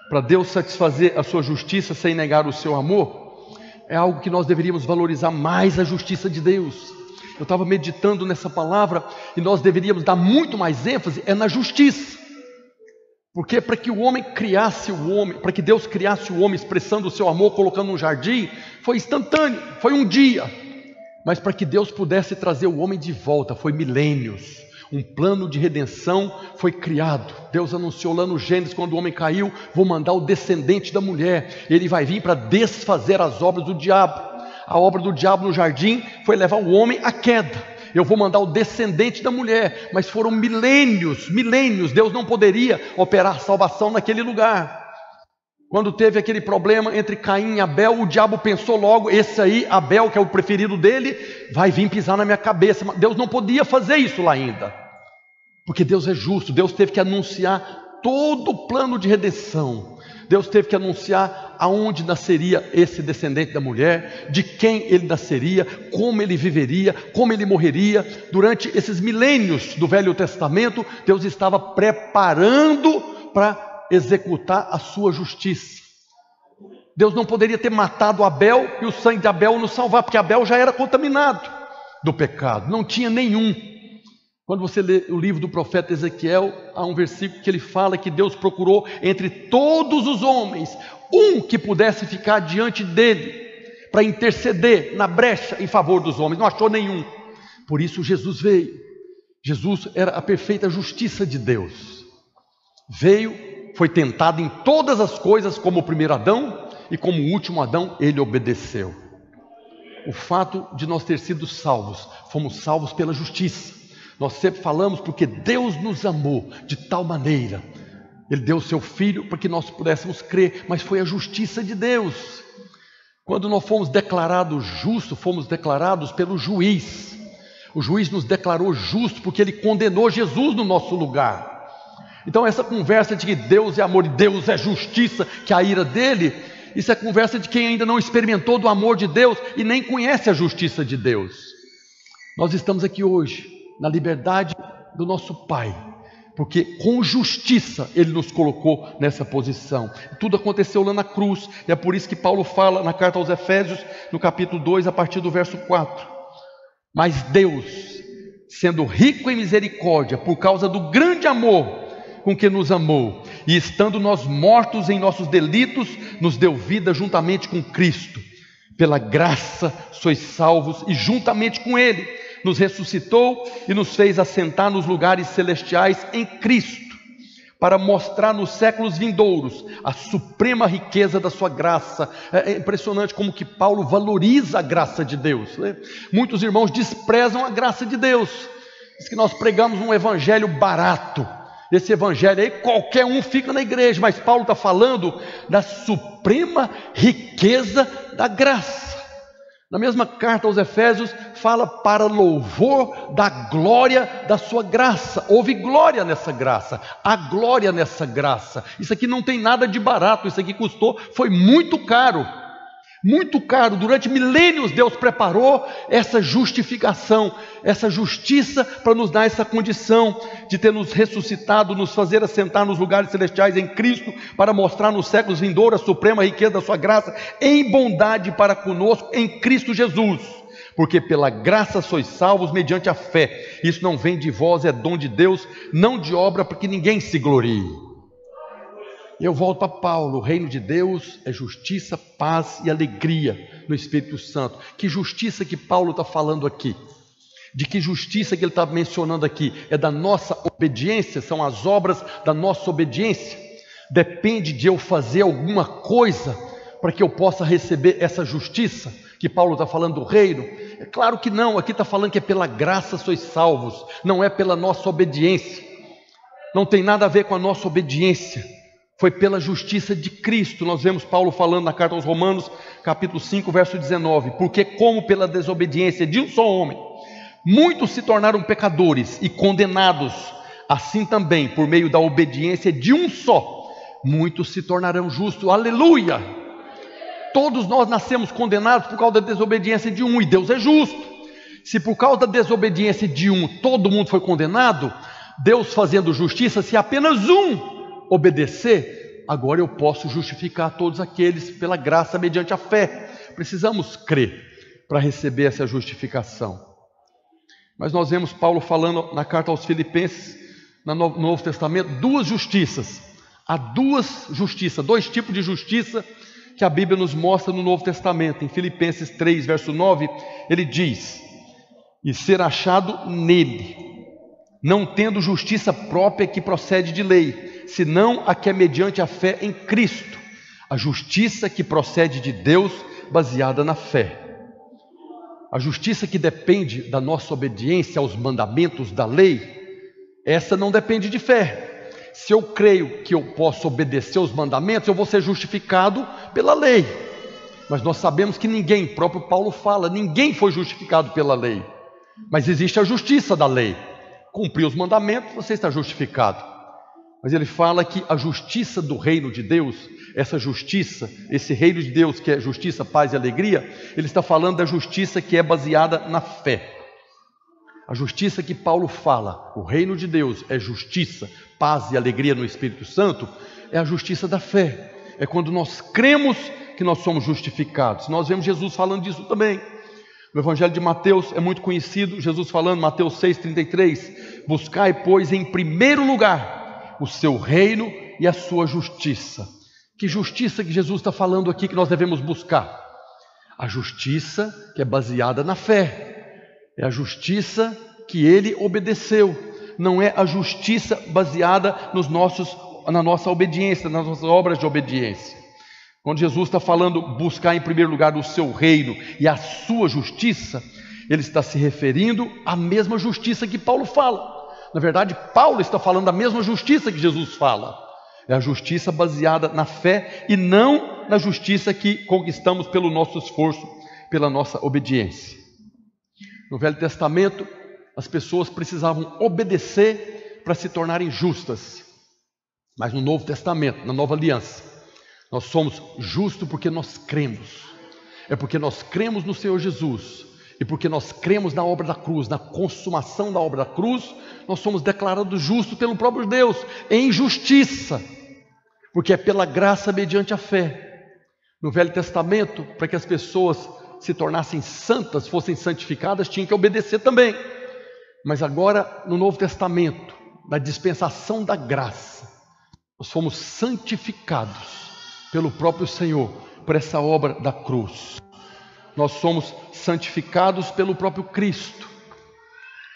Para Deus satisfazer a sua justiça sem negar o seu amor, é algo que nós deveríamos valorizar mais, a justiça de Deus. Eu estava meditando nessa palavra, e nós deveríamos dar muito mais ênfase na justiça. Porque para que o homem criasse o homem, para que Deus criasse o homem expressando o seu amor, colocando um jardim, foi instantâneo, foi um dia. Mas para que Deus pudesse trazer o homem de volta, foi milênios. Um plano de redenção foi criado. Deus anunciou lá no Gênesis, quando o homem caiu: vou mandar o descendente da mulher, ele vai vir para desfazer as obras do diabo. A obra do diabo no jardim foi levar o homem à queda. Eu vou mandar o descendente da mulher. Mas foram milênios, Deus não poderia operar salvação naquele lugar. Quando teve aquele problema entre Caim e Abel, o diabo pensou logo: esse aí, Abel, que é o preferido dele, vai vir pisar na minha cabeça. Deus não podia fazer isso lá ainda, porque Deus é justo. Deus teve que anunciar todo o plano de redenção. Deus teve que anunciar aonde nasceria esse descendente da mulher, de quem ele nasceria, como ele viveria, como ele morreria. Durante esses milênios do Velho Testamento, Deus estava preparando para executar a sua justiça. Deus não poderia ter matado Abel e o sangue de Abel nos salvar, porque Abel já era contaminado do pecado, não tinha nenhum. Quando você lê o livro do profeta Ezequiel, há um versículo que ele fala que Deus procurou entre todos os homens um que pudesse ficar diante dele para interceder na brecha em favor dos homens. Não achou nenhum. Por isso Jesus veio. Jesus era a perfeita justiça de Deus. Veio, foi tentado em todas as coisas como o primeiro Adão, e como o último Adão, ele obedeceu. O fato de nós ter sido salvos, fomos salvos pela justiça. Nós sempre falamos porque Deus nos amou de tal maneira. Ele deu o seu Filho para que nós pudéssemos crer, mas foi a justiça de Deus. Quando nós fomos declarados justos, fomos declarados pelo juiz. O juiz nos declarou justos porque ele condenou Jesus no nosso lugar. Então essa conversa de que Deus é amor e Deus é justiça, que a ira dele, isso é conversa de quem ainda não experimentou do amor de Deus e nem conhece a justiça de Deus. Nós estamos aqui hoje na liberdade do nosso Pai, porque com justiça Ele nos colocou nessa posição. Tudo aconteceu lá na cruz, e é por isso que Paulo fala na carta aos Efésios, no capítulo 2, a partir do verso 4. Mas Deus, sendo rico em misericórdia, por causa do grande amor com que nos amou, e estando nós mortos em nossos delitos, nos deu vida juntamente com Cristo. Pela graça sois salvos, e juntamente com Ele nos ressuscitou e nos fez assentar nos lugares celestiais em Cristo, para mostrar nos séculos vindouros a suprema riqueza da sua graça. É impressionante como que Paulo valoriza a graça de Deus, né? Muitos irmãos desprezam a graça de Deus, diz que nós pregamos um evangelho barato. Esse evangelho aí, qualquer um fica na igreja, mas Paulo está falando da suprema riqueza da graça. Na mesma carta aos Efésios, fala para louvor da glória da sua graça. Houve glória nessa graça, há glória nessa graça. Isso aqui não tem nada de barato, isso aqui custou, foi muito caro. Muito caro. Durante milênios Deus preparou essa justificação, essa justiça para nos dar essa condição de ter nos ressuscitado, nos fazer assentar nos lugares celestiais em Cristo, para mostrar nos séculos vindouros a suprema riqueza da sua graça em bondade para conosco em Cristo Jesus. Porque pela graça sois salvos mediante a fé. Isso não vem de vós, é dom de Deus, não de obra, para que ninguém se glorie. Eu volto para Paulo. O reino de Deus é justiça, paz e alegria no Espírito Santo. Que justiça que Paulo está falando aqui? De que justiça que ele está mencionando aqui? É da nossa obediência, são as obras da nossa obediência. Depende de eu fazer alguma coisa para que eu possa receber essa justiça que Paulo está falando do reino? É claro que não. Aqui está falando que é pela graça sois salvos, não é pela nossa obediência. Não tem nada a ver com a nossa obediência. Foi pela justiça de Cristo. Nós vemos Paulo falando na carta aos Romanos, capítulo 5, verso 19. Porque como pela desobediência de um só homem, muitos se tornaram pecadores e condenados, assim também, por meio da obediência de um só, muitos se tornarão justos. Aleluia! Todos nós nascemos condenados por causa da desobediência de um, e Deus é justo. Se por causa da desobediência de um, todo mundo foi condenado, Deus fazendo justiça, se apenas um obedecer, agora eu posso justificar todos aqueles pela graça mediante a fé. Precisamos crer para receber essa justificação. Mas nós vemos Paulo falando na carta aos Filipenses, no Novo Testamento, duas justiças. Há duas justiças, dois tipos de justiça que a Bíblia nos mostra no Novo Testamento. Em Filipenses 3, verso 9, ele diz: e ser achado nele, não tendo justiça própria que procede de lei, senão a que é mediante a fé em Cristo, a justiça que procede de Deus, baseada na fé. A justiça que depende da nossa obediência aos mandamentos da lei, essa não depende de fé. Se eu creio que eu posso obedecer aos mandamentos, eu vou ser justificado pela lei. Mas nós sabemos que ninguém, o próprio Paulo fala, ninguém foi justificado pela lei. Mas existe a justiça da lei. Cumprir os mandamentos, você está justificado. Mas ele fala que a justiça do reino de Deus, essa justiça, esse reino de Deus que é justiça, paz e alegria, ele está falando da justiça que é baseada na fé. A justiça que Paulo fala, o reino de Deus é justiça, paz e alegria no Espírito Santo, é a justiça da fé. É quando nós cremos que nós somos justificados. Nós vemos Jesus falando disso também. No Evangelho de Mateus é muito conhecido, Jesus falando, Mateus 6,33, buscai, pois, em primeiro lugar o seu reino e a sua justiça. Que justiça que Jesus está falando aqui que nós devemos buscar? A justiça que é baseada na fé. É a justiça que ele obedeceu. Não é a justiça baseada na nossa obediência, nas nossas obras de obediência. Quando Jesus está falando buscar em primeiro lugar o seu reino e a sua justiça, ele está se referindo à mesma justiça que Paulo fala. Na verdade, Paulo está falando da mesma justiça que Jesus fala. É a justiça baseada na fé e não na justiça que conquistamos pelo nosso esforço, pela nossa obediência. No Velho Testamento, as pessoas precisavam obedecer para se tornarem justas. Mas no Novo Testamento, na Nova Aliança, nós somos justos porque nós cremos. É porque nós cremos no Senhor Jesus. E porque nós cremos na obra da cruz, na consumação da obra da cruz, nós somos declarados justos pelo próprio Deus, em justiça. Porque é pela graça mediante a fé. No Velho Testamento, para que as pessoas se tornassem santas, fossem santificadas, tinham que obedecer também. Mas agora, no Novo Testamento, na dispensação da graça, nós fomos santificados pelo próprio Senhor, por essa obra da cruz. Nós somos santificados pelo próprio Cristo.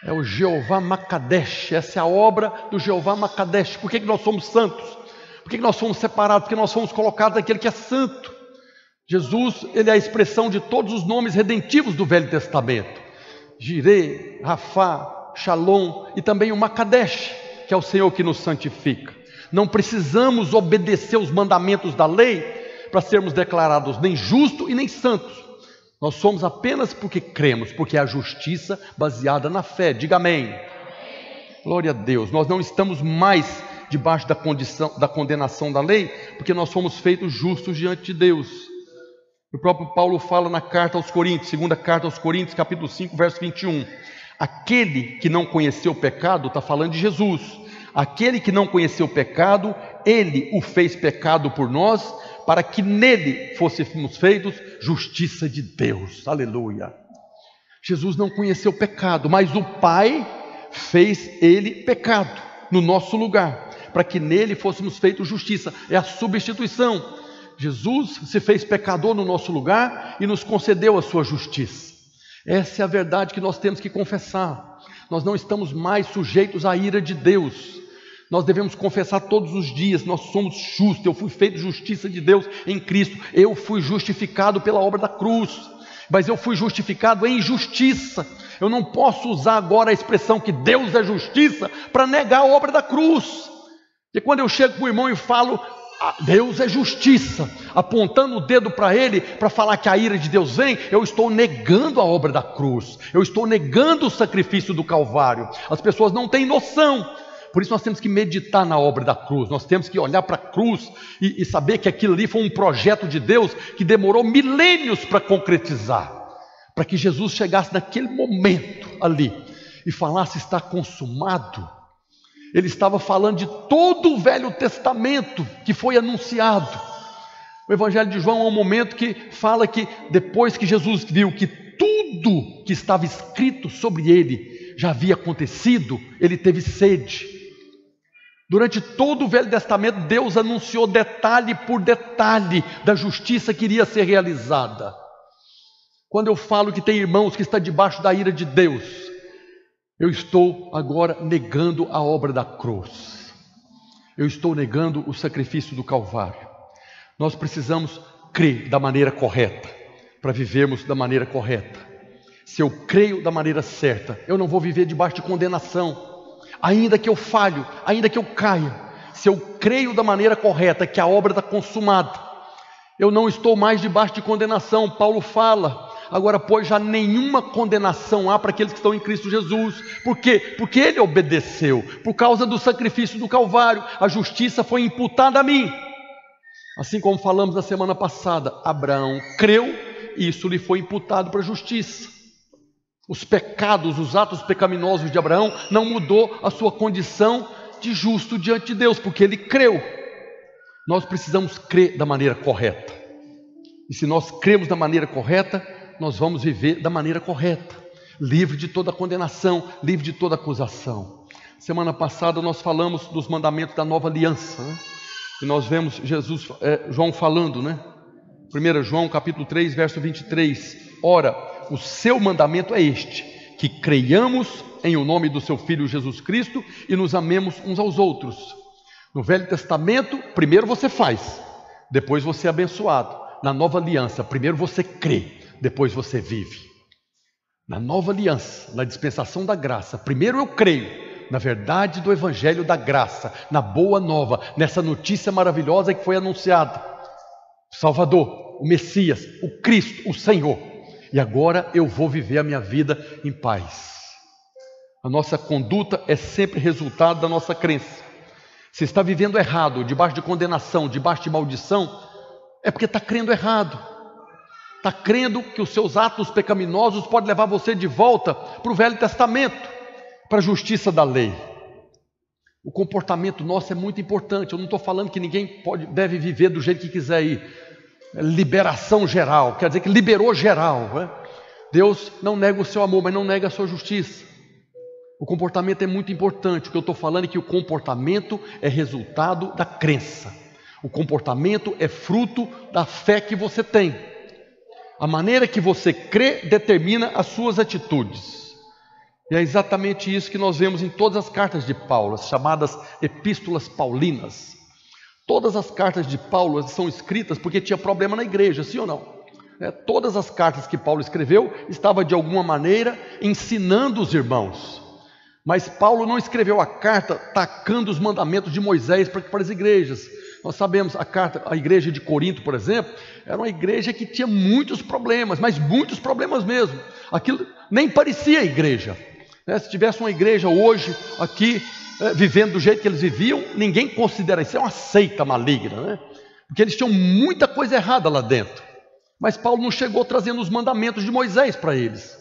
É o Jeová Makadesh, essa é a obra do Jeová Makadesh. Por que nós somos santos? Por que nós somos separados? Porque nós fomos colocados naquele que é santo. Jesus, ele é a expressão de todos os nomes redentivos do Velho Testamento. Jireh, Rafá, Shalom e também o Makadesh, que é o Senhor que nos santifica. Não precisamos obedecer os mandamentos da lei para sermos declarados nem justos e nem santos. Nós somos apenas porque cremos, porque é a justiça baseada na fé. Diga amém. Amém. Glória a Deus. Nós não estamos mais debaixo da condenação da lei, porque nós fomos feitos justos diante de Deus. O próprio Paulo fala na carta aos Coríntios, segunda carta aos Coríntios, capítulo 5, verso 21. Aquele que não conheceu o pecado, está falando de Jesus. Aquele que não conheceu o pecado, ele o fez pecado por nós, para que nele fôssemos feitos justiça de Deus. Aleluia. Jesus não conheceu o pecado, mas o Pai fez ele pecado no nosso lugar, para que nele fôssemos feitos justiça. É a substituição. Jesus se fez pecador no nosso lugar e nos concedeu a sua justiça. Essa é a verdade que nós temos que confessar. Nós não estamos mais sujeitos à ira de Deus. Nós devemos confessar todos os dias: nós somos justos, eu fui feito justiça de Deus em Cristo. Eu fui justificado pela obra da cruz, mas eu fui justificado em justiça. Eu não posso usar agora a expressão que Deus é justiça para negar a obra da cruz. E quando eu chego para o irmão e falo Deus é justiça, apontando o dedo para ele, para falar que a ira de Deus vem, eu estou negando a obra da cruz, eu estou negando o sacrifício do Calvário. As pessoas não têm noção. Por isso nós temos que meditar na obra da cruz, nós temos que olhar para a cruz e saber que aquilo ali foi um projeto de Deus que demorou milênios para concretizar, para que Jesus chegasse naquele momento ali e falasse: está consumado. Ele estava falando de todo o Velho Testamento que foi anunciado. O Evangelho de João é um momento que fala que depois que Jesus viu que tudo que estava escrito sobre ele já havia acontecido, ele teve sede. Durante todo o Velho Testamento, Deus anunciou detalhe por detalhe da justiça que iria ser realizada. Quando eu falo que tem irmãos que estão debaixo da ira de Deus, eu estou agora negando a obra da cruz. Eu estou negando o sacrifício do Calvário. Nós precisamos crer da maneira correta, para vivermos da maneira correta. Se eu creio da maneira certa, eu não vou viver debaixo de condenação. Ainda que eu falho, ainda que eu caia, se eu creio da maneira correta, que a obra está consumada, eu não estou mais debaixo de condenação. Paulo fala: agora, pois, já nenhuma condenação há para aqueles que estão em Cristo Jesus. Por quê? Porque ele obedeceu. Por causa do sacrifício do Calvário, a justiça foi imputada a mim. Assim como falamos na semana passada, Abraão creu e isso lhe foi imputado para a justiça. Os pecados, os atos pecaminosos de Abraão não mudou a sua condição de justo diante de Deus, porque ele creu. Nós precisamos crer da maneira correta. E se nós cremos da maneira correta, nós vamos viver da maneira correta, livre de toda condenação, livre de toda acusação. Semana passada nós falamos dos mandamentos da nova aliança, né? E nós vemos João falando, né? 1 João capítulo 3, verso 23. Ora, o seu mandamento é este: que creiamos em o nome do seu Filho Jesus Cristo e nos amemos uns aos outros. No Velho Testamento, primeiro você faz, depois você é abençoado. Na nova aliança, primeiro você crê, depois você vive. Na nova aliança, na dispensação da graça, primeiro eu creio na verdade do Evangelho da graça, na boa nova, nessa notícia maravilhosa que foi anunciada: o Salvador, o Messias, o Cristo, o Senhor. E agora eu vou viver a minha vida em paz. A nossa conduta é sempre resultado da nossa crença. Se está vivendo errado, debaixo de condenação, debaixo de maldição, é porque está crendo errado. Está crendo que os seus atos pecaminosos podem levar você de volta para o Velho Testamento, para a justiça da lei. O comportamento nosso é muito importante. Eu não estou falando que ninguém deve viver do jeito que quiser ir. Liberação geral, quer dizer que liberou geral, né? Deus não nega o seu amor, mas não nega a sua justiça. O comportamento é muito importante. O que eu estou falando é que o comportamento é resultado da crença. O comportamento é fruto da fé que você tem. A maneira que você crê determina as suas atitudes. E é exatamente isso que nós vemos em todas as cartas de Paulo, as chamadas epístolas paulinas. Todas as cartas de Paulo são escritas porque tinha problema na igreja, sim ou não? Todas as cartas que Paulo escreveu estava de alguma maneira ensinando os irmãos. Mas Paulo não escreveu a carta tacando os mandamentos de Moisés para as igrejas. Nós sabemos, a igreja de Corinto, por exemplo, era uma igreja que tinha muitos problemas, mas muitos problemas mesmo. Aquilo nem parecia igreja. Se tivesse uma igreja hoje aqui, vivendo do jeito que eles viviam, ninguém considera isso, é uma seita maligna, né? Porque eles tinham muita coisa errada lá dentro. Mas Paulo não chegou trazendo os mandamentos de Moisés para eles.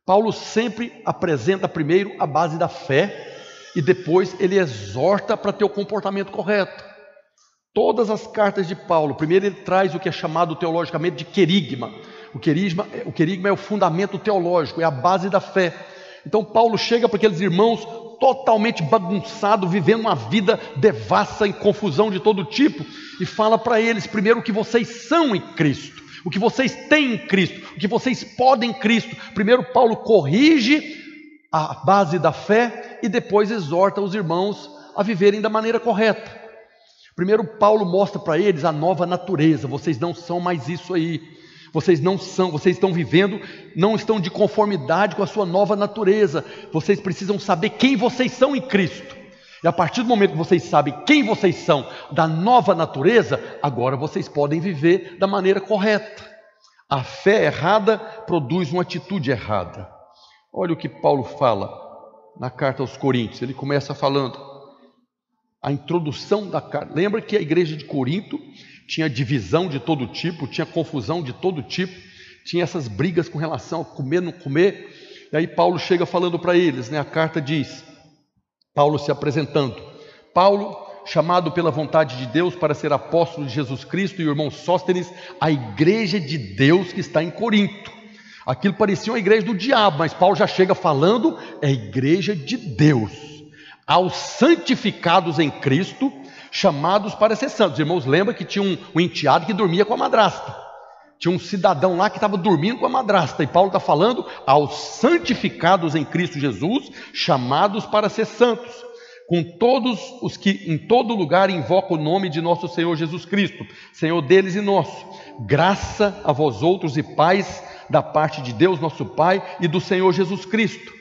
Paulo sempre apresenta primeiro a base da fé e depois ele exorta para ter o comportamento correto. Todas as cartas de Paulo, primeiro ele traz o que é chamado teologicamente de querigma. O querigma é o fundamento teológico, é a base da fé. Então Paulo chega para aqueles irmãos totalmente bagunçados, vivendo uma vida devassa, em confusão de todo tipo, e fala para eles primeiro o que vocês são em Cristo, o que vocês têm em Cristo, o que vocês podem em Cristo. Primeiro Paulo corrige a base da fé e depois exorta os irmãos a viverem da maneira correta. Primeiro Paulo mostra para eles a nova natureza. Vocês não são mais isso aí. Vocês estão vivendo, não estão de conformidade com a sua nova natureza. Vocês precisam saber quem vocês são em Cristo. E a partir do momento que vocês sabem quem vocês são, da nova natureza, agora vocês podem viver da maneira correta. A fé errada produz uma atitude errada. Olha o que Paulo fala na carta aos Coríntios. Ele começa falando a introdução da carta. Lembra que a igreja de Corinto tinha divisão de todo tipo, tinha confusão de todo tipo, tinha essas brigas com relação a comer, não comer. E aí Paulo chega falando para eles, né? A carta diz, Paulo se apresentando: Paulo, chamado pela vontade de Deus para ser apóstolo de Jesus Cristo, e o irmão Sóstenes, a igreja de Deus que está em Corinto. Aquilo parecia uma igreja do diabo, mas Paulo já chega falando, é a igreja de Deus, aos santificados em Cristo, chamados para ser santos. Irmãos, lembra que tinha um enteado que dormia com a madrasta, tinha um cidadão lá que estava dormindo com a madrasta, e Paulo está falando aos santificados em Cristo Jesus, chamados para ser santos, com todos os que em todo lugar invocam o nome de nosso Senhor Jesus Cristo, Senhor deles e nosso. Graça a vós outros e paz da parte de Deus nosso Pai e do Senhor Jesus Cristo.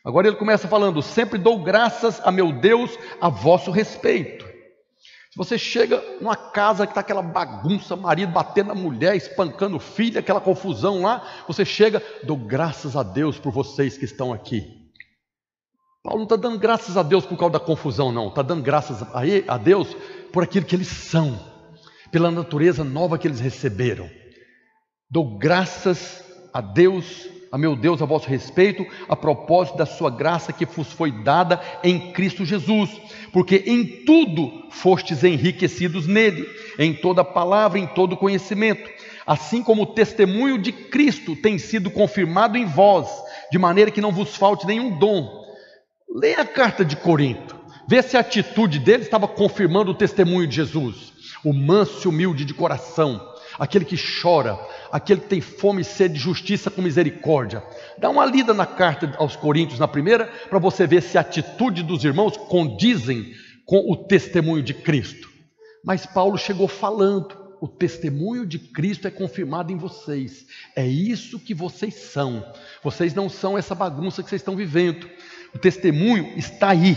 Agora ele começa falando: sempre dou graças a meu Deus a vosso respeito. Se você chega numa casa que está aquela bagunça, marido batendo na mulher, espancando o filho, aquela confusão lá, você chega, dou graças a Deus por vocês que estão aqui. Paulo não está dando graças a Deus por causa da confusão, não. Está dando graças a Deus por aquilo que eles são, pela natureza nova que eles receberam. Dou graças a Deus, a meu Deus, a vosso respeito, a propósito da sua graça que vos foi dada em Cristo Jesus, porque em tudo fostes enriquecidos nele, em toda palavra, em todo conhecimento, assim como o testemunho de Cristo tem sido confirmado em vós, de maneira que não vos falte nenhum dom. Leia a carta de Corinto, vê se a atitude dele estava confirmando o testemunho de Jesus, o manso e humilde de coração, aquele que chora, aquele que tem fome e sede de justiça com misericórdia. Dá uma lida na carta aos Coríntios, na primeira, para você ver se a atitude dos irmãos condizem com o testemunho de Cristo. Mas Paulo chegou falando: o testemunho de Cristo é confirmado em vocês, é isso que vocês são. Vocês não são essa bagunça que vocês estão vivendo, o testemunho está aí,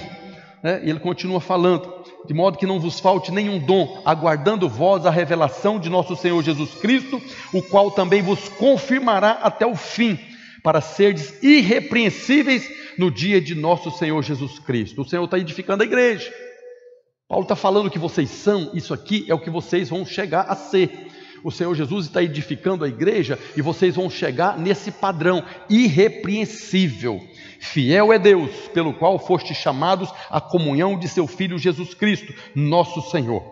né? E ele continua falando: de modo que não vos falte nenhum dom, aguardando vós a revelação de nosso Senhor Jesus Cristo, o qual também vos confirmará até o fim, para serdes irrepreensíveis no dia de nosso Senhor Jesus Cristo. O Senhor está edificando a igreja. Paulo está falando que vocês são, isso aqui é o que vocês vão chegar a ser. O Senhor Jesus está edificando a igreja e vocês vão chegar nesse padrão irrepreensível. Fiel é Deus, pelo qual fostes chamados à comunhão de seu Filho Jesus Cristo, nosso Senhor.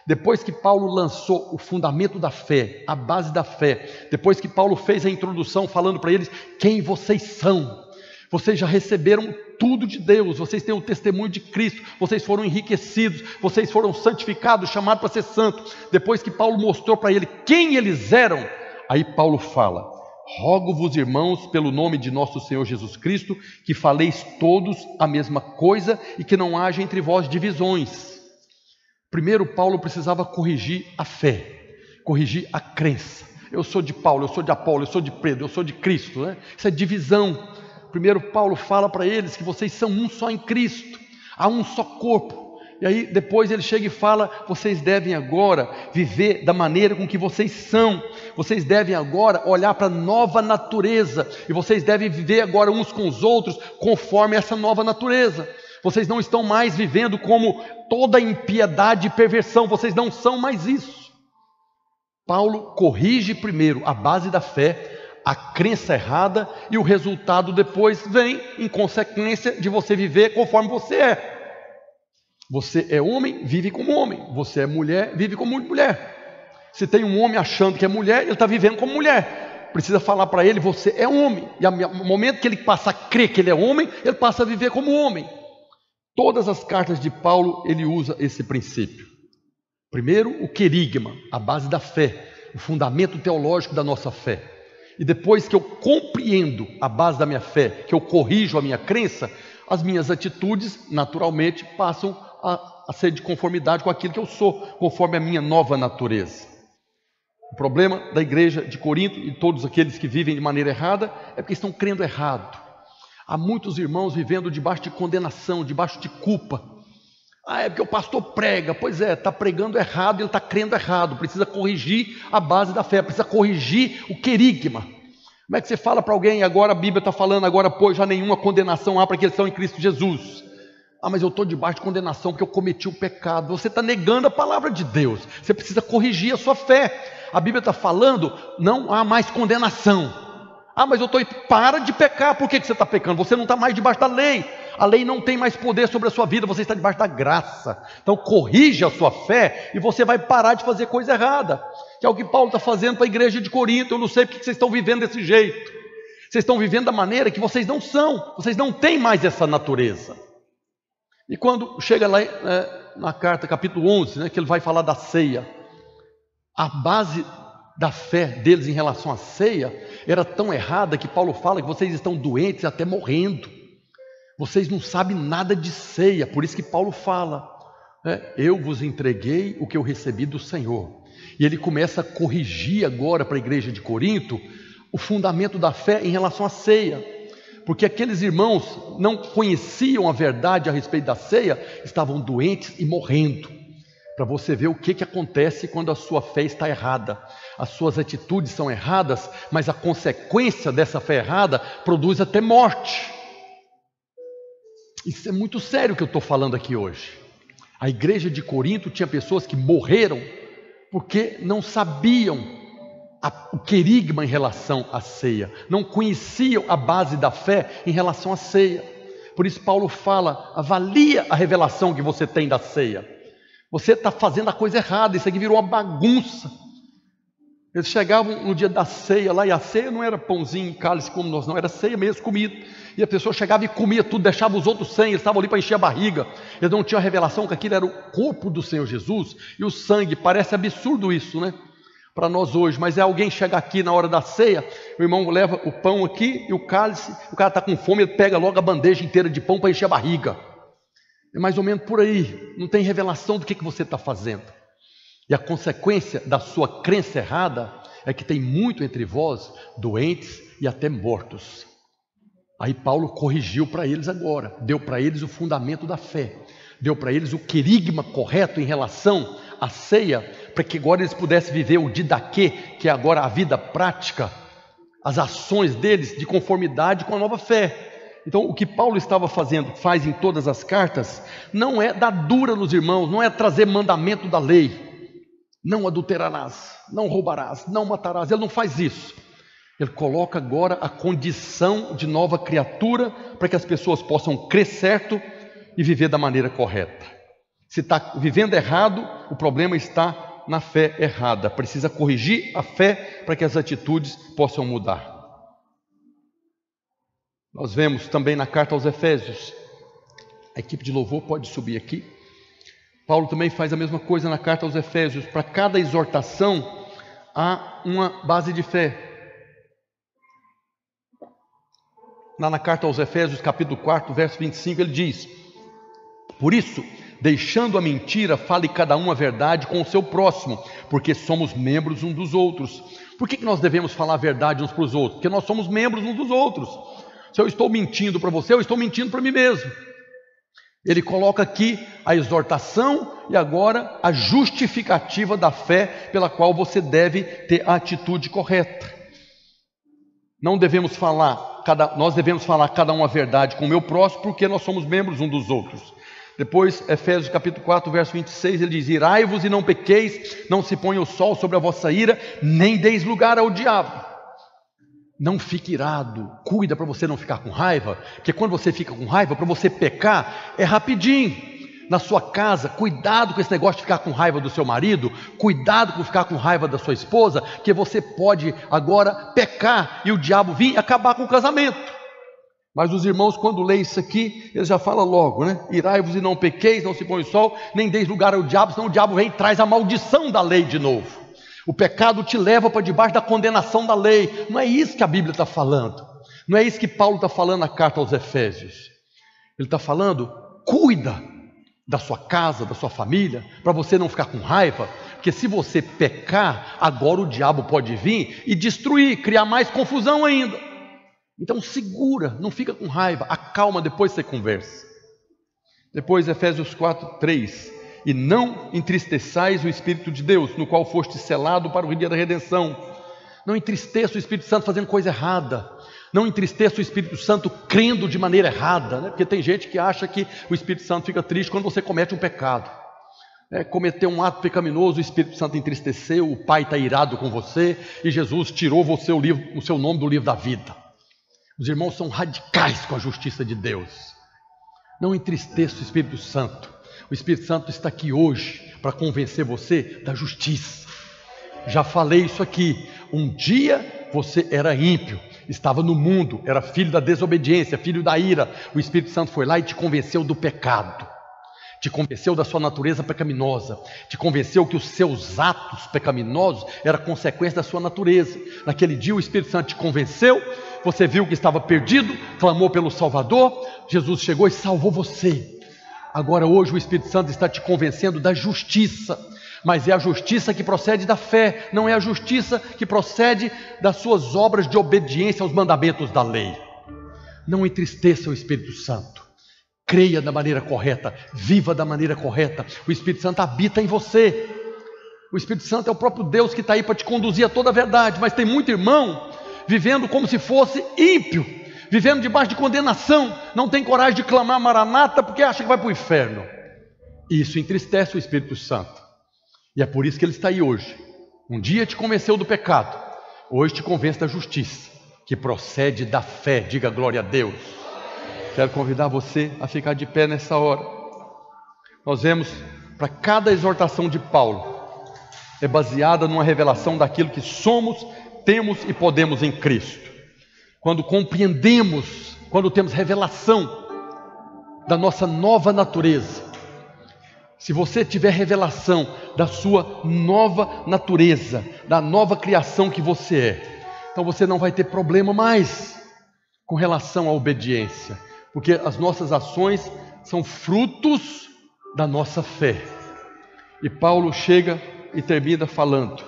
Depois que Paulo lançou o fundamento da fé, a base da fé, depois que Paulo fez a introdução falando para eles quem vocês são, vocês já receberam tudo de Deus, vocês têm o testemunho de Cristo, vocês foram enriquecidos, vocês foram santificados, chamados para ser santos. Depois que Paulo mostrou para ele quem eles eram, aí Paulo fala: rogo-vos, irmãos, pelo nome de nosso Senhor Jesus Cristo, que faleis todos a mesma coisa e que não haja entre vós divisões. Primeiro Paulo precisava corrigir a fé, corrigir a crença. Eu sou de Paulo, eu sou de Apolo, eu sou de Pedro, eu sou de Cristo, né? Isso é divisão. Primeiro Paulo fala para eles que vocês são um só em Cristo, há um só corpo. E aí depois ele chega e fala: vocês devem agora viver da maneira com que vocês são, vocês devem agora olhar para a nova natureza, e vocês devem viver agora uns com os outros conforme essa nova natureza. Vocês não estão mais vivendo como toda impiedade e perversão, vocês não são mais isso. Paulo corrige primeiro a base da fé, a crença errada, e o resultado depois vem em consequência de você viver conforme você é. Você é homem, vive como homem. Você é mulher, vive como mulher. Se tem um homem achando que é mulher, ele está vivendo como mulher. Precisa falar para ele, você é homem. E no momento que ele passa a crer que ele é homem, ele passa a viver como homem. Todas as cartas de Paulo, ele usa esse princípio. Primeiro, o querigma, a base da fé, o fundamento teológico da nossa fé. E depois que eu compreendo a base da minha fé, que eu corrijo a minha crença, as minhas atitudes, naturalmente, passam a ser de conformidade com aquilo que eu sou, conforme a minha nova natureza. O problema da igreja de Corinto e todos aqueles que vivem de maneira errada é porque estão crendo errado. Há muitos irmãos vivendo debaixo de condenação, debaixo de culpa. É porque o pastor prega. Pois é, está pregando errado, ele está crendo errado. Precisa corrigir a base da fé, precisa corrigir o querigma. Como é que você fala para alguém, agora a Bíblia está falando, agora pois já nenhuma condenação há para aqueles que estão em Cristo Jesus. Mas eu estou debaixo de condenação porque eu cometi um pecado. Você está negando a palavra de Deus. Você precisa corrigir a sua fé. A Bíblia está falando, não há mais condenação. Mas eu estou... Para de pecar. Por que você está pecando? Você não está mais debaixo da lei. A lei não tem mais poder sobre a sua vida. Você está debaixo da graça. Então corrija a sua fé e você vai parar de fazer coisa errada. Que é o que Paulo está fazendo para a igreja de Corinto. Eu não sei porque vocês estão vivendo desse jeito. Vocês estão vivendo da maneira que vocês não são. Vocês não têm mais essa natureza. E quando chega lá na carta, capítulo 11, que ele vai falar da ceia, a base da fé deles em relação à ceia era tão errada que Paulo fala que vocês estão doentes até morrendo. Vocês não sabem nada de ceia, por isso que Paulo fala, eu vos entreguei o que eu recebi do Senhor. E ele começa a corrigir agora para a igreja de Corinto o fundamento da fé em relação à ceia. Porque aqueles irmãos não conheciam a verdade a respeito da ceia, estavam doentes e morrendo. Para você ver o que acontece quando a sua fé está errada. As suas atitudes são erradas, mas a consequência dessa fé errada produz até morte. Isso é muito sério o que eu estou falando aqui hoje. A igreja de Corinto tinha pessoas que morreram porque não sabiam o querigma em relação à ceia, não conheciam a base da fé em relação à ceia. Por isso Paulo fala, avalia a revelação que você tem da ceia. Você está fazendo a coisa errada, isso aqui virou uma bagunça. Eles chegavam no dia da ceia lá, e a ceia não era pãozinho, cálice como nós, não, era ceia mesmo, comida. E a pessoa chegava e comia tudo, deixava os outros sem, eles estavam ali para encher a barriga. Eles não tinham a revelação que aquilo era o corpo do Senhor Jesus e o sangue. Parece absurdo isso, para nós hoje, mas alguém chega aqui na hora da ceia, o irmão leva o pão aqui e o cálice, o cara está com fome, ele pega logo a bandeja inteira de pão para encher a barriga. É mais ou menos por aí, não tem revelação do que você está fazendo. E a consequência da sua crença errada é que tem muito entre vós doentes e até mortos. Aí Paulo corrigiu para eles agora, deu para eles o fundamento da fé, deu para eles o querigma correto em relação à ceia, para que agora eles pudessem viver o didaquê, que é agora a vida prática, as ações deles de conformidade com a nova fé. Então o que Paulo estava fazendo, faz em todas as cartas, não é dar dura nos irmãos, não é trazer mandamento da lei, não adulterarás, não roubarás, não matarás, ele não faz isso. Ele coloca agora a condição de nova criatura, para que as pessoas possam crer certo e viver da maneira correta. Se está vivendo errado, o problema está na fé errada. Precisa corrigir a fé para que as atitudes possam mudar. Nós vemos também na carta aos Efésios, a equipe de louvor pode subir aqui. Paulo também faz a mesma coisa na carta aos Efésios. Para cada exortação há uma base de fé. Lá na carta aos Efésios, capítulo 4, verso 25, ele diz: por isso, deixando a mentira, fale cada um a verdade com o seu próximo, porque somos membros uns dos outros. Por que nós devemos falar a verdade uns para os outros? Porque nós somos membros uns dos outros. Se eu estou mentindo para você, eu estou mentindo para mim mesmo. Ele coloca aqui a exortação e agora a justificativa da fé pela qual você deve ter a atitude correta. Nós devemos falar cada um a verdade com o meu próximo, porque nós somos membros uns dos outros. Depois, Efésios capítulo 4, verso 26, ele diz: irai-vos e não pequeis, não se ponha o sol sobre a vossa ira, nem deis lugar ao diabo. Não fique irado, cuida para você não ficar com raiva, porque quando você fica com raiva, para você pecar, é rapidinho. Na sua casa, cuidado com esse negócio de ficar com raiva do seu marido, cuidado com ficar com raiva da sua esposa, porque você pode agora pecar e o diabo vir e acabar com o casamento. Mas os irmãos, quando leem isso aqui, eles já falam logo, né? Irai-vos e não pequeis, não se põe o sol, nem deis lugar ao diabo, senão o diabo vem e traz a maldição da lei de novo. O pecado te leva para debaixo da condenação da lei. Não é isso que a Bíblia está falando. Não é isso que Paulo está falando na carta aos Efésios. Ele está falando, cuida da sua casa, da sua família, para você não ficar com raiva, porque se você pecar, agora o diabo pode vir e destruir, criar mais confusão ainda. Então segura, não fica com raiva, acalma, depois você conversa. Depois Efésios 4, 3, e não entristeçais o Espírito de Deus, no qual foste selado para o dia da redenção. Não entristeça o Espírito Santo fazendo coisa errada. Não entristeça o Espírito Santo crendo de maneira errada, né? Porque tem gente que acha que o Espírito Santo fica triste quando você comete um pecado. Cometeu um ato pecaminoso, o Espírito Santo entristeceu, o Pai está irado com você e Jesus tirou você o seu nome do livro da vida. Os irmãos são radicais com a justiça de Deus. Não entristeça o Espírito Santo. O Espírito Santo está aqui hoje para convencer você da justiça. Já falei isso aqui. Um dia você era ímpio, estava no mundo, era filho da desobediência, filho da ira. O Espírito Santo foi lá e te convenceu do pecado, te convenceu da sua natureza pecaminosa, te convenceu que os seus atos pecaminosos eram consequência da sua natureza. Naquele dia o Espírito Santo te convenceu, você viu que estava perdido, clamou pelo Salvador, Jesus chegou e salvou você. Agora hoje o Espírito Santo está te convencendo da justiça, mas é a justiça que procede da fé, não é a justiça que procede das suas obras de obediência aos mandamentos da lei. Não entristeça o Espírito Santo, creia da maneira correta, viva da maneira correta. O Espírito Santo habita em você. O Espírito Santo é o próprio Deus que está aí para te conduzir a toda a verdade, mas tem muito irmão vivendo como se fosse ímpio, vivendo debaixo de condenação, não tem coragem de clamar Maranata porque acha que vai para o inferno. Isso entristece o Espírito Santo. E é por isso que ele está aí hoje. Um dia te convenceu do pecado, hoje te convence da justiça, que procede da fé. Diga glória a Deus. Quero convidar você a ficar de pé nessa hora. Nós vemos, para cada exortação de Paulo, é baseada numa revelação daquilo que somos, temos e podemos em Cristo. Quando compreendemos, quando temos revelação da nossa nova natureza. Se você tiver revelação da sua nova natureza, da nova criação que você é, então você não vai ter problema mais com relação à obediência, porque as nossas ações são frutos da nossa fé. E Paulo chega e termina falando,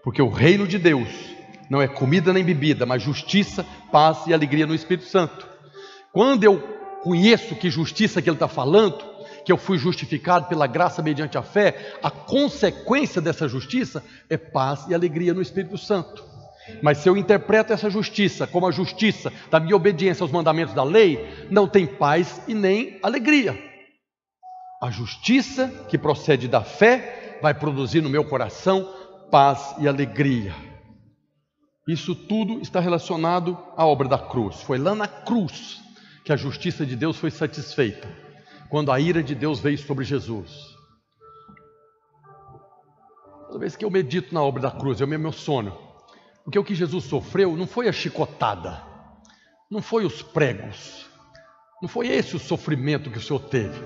porque o reino de Deus não é comida nem bebida, mas justiça, paz e alegria no Espírito Santo. Quando eu conheço que justiça que ele está falando, que eu fui justificado pela graça mediante a fé, a consequência dessa justiça é paz e alegria no Espírito Santo. Mas se eu interpreto essa justiça como a justiça da minha obediência aos mandamentos da lei, não tem paz e nem alegria. A justiça que procede da fé vai produzir no meu coração paz e alegria. Isso tudo está relacionado à obra da cruz. Foi lá na cruz que a justiça de Deus foi satisfeita, quando a ira de Deus veio sobre Jesus. Toda vez que eu medito na obra da cruz, eu me emociono, porque o que Jesus sofreu não foi a chicotada, não foi os pregos, não foi esse o sofrimento que o Senhor teve.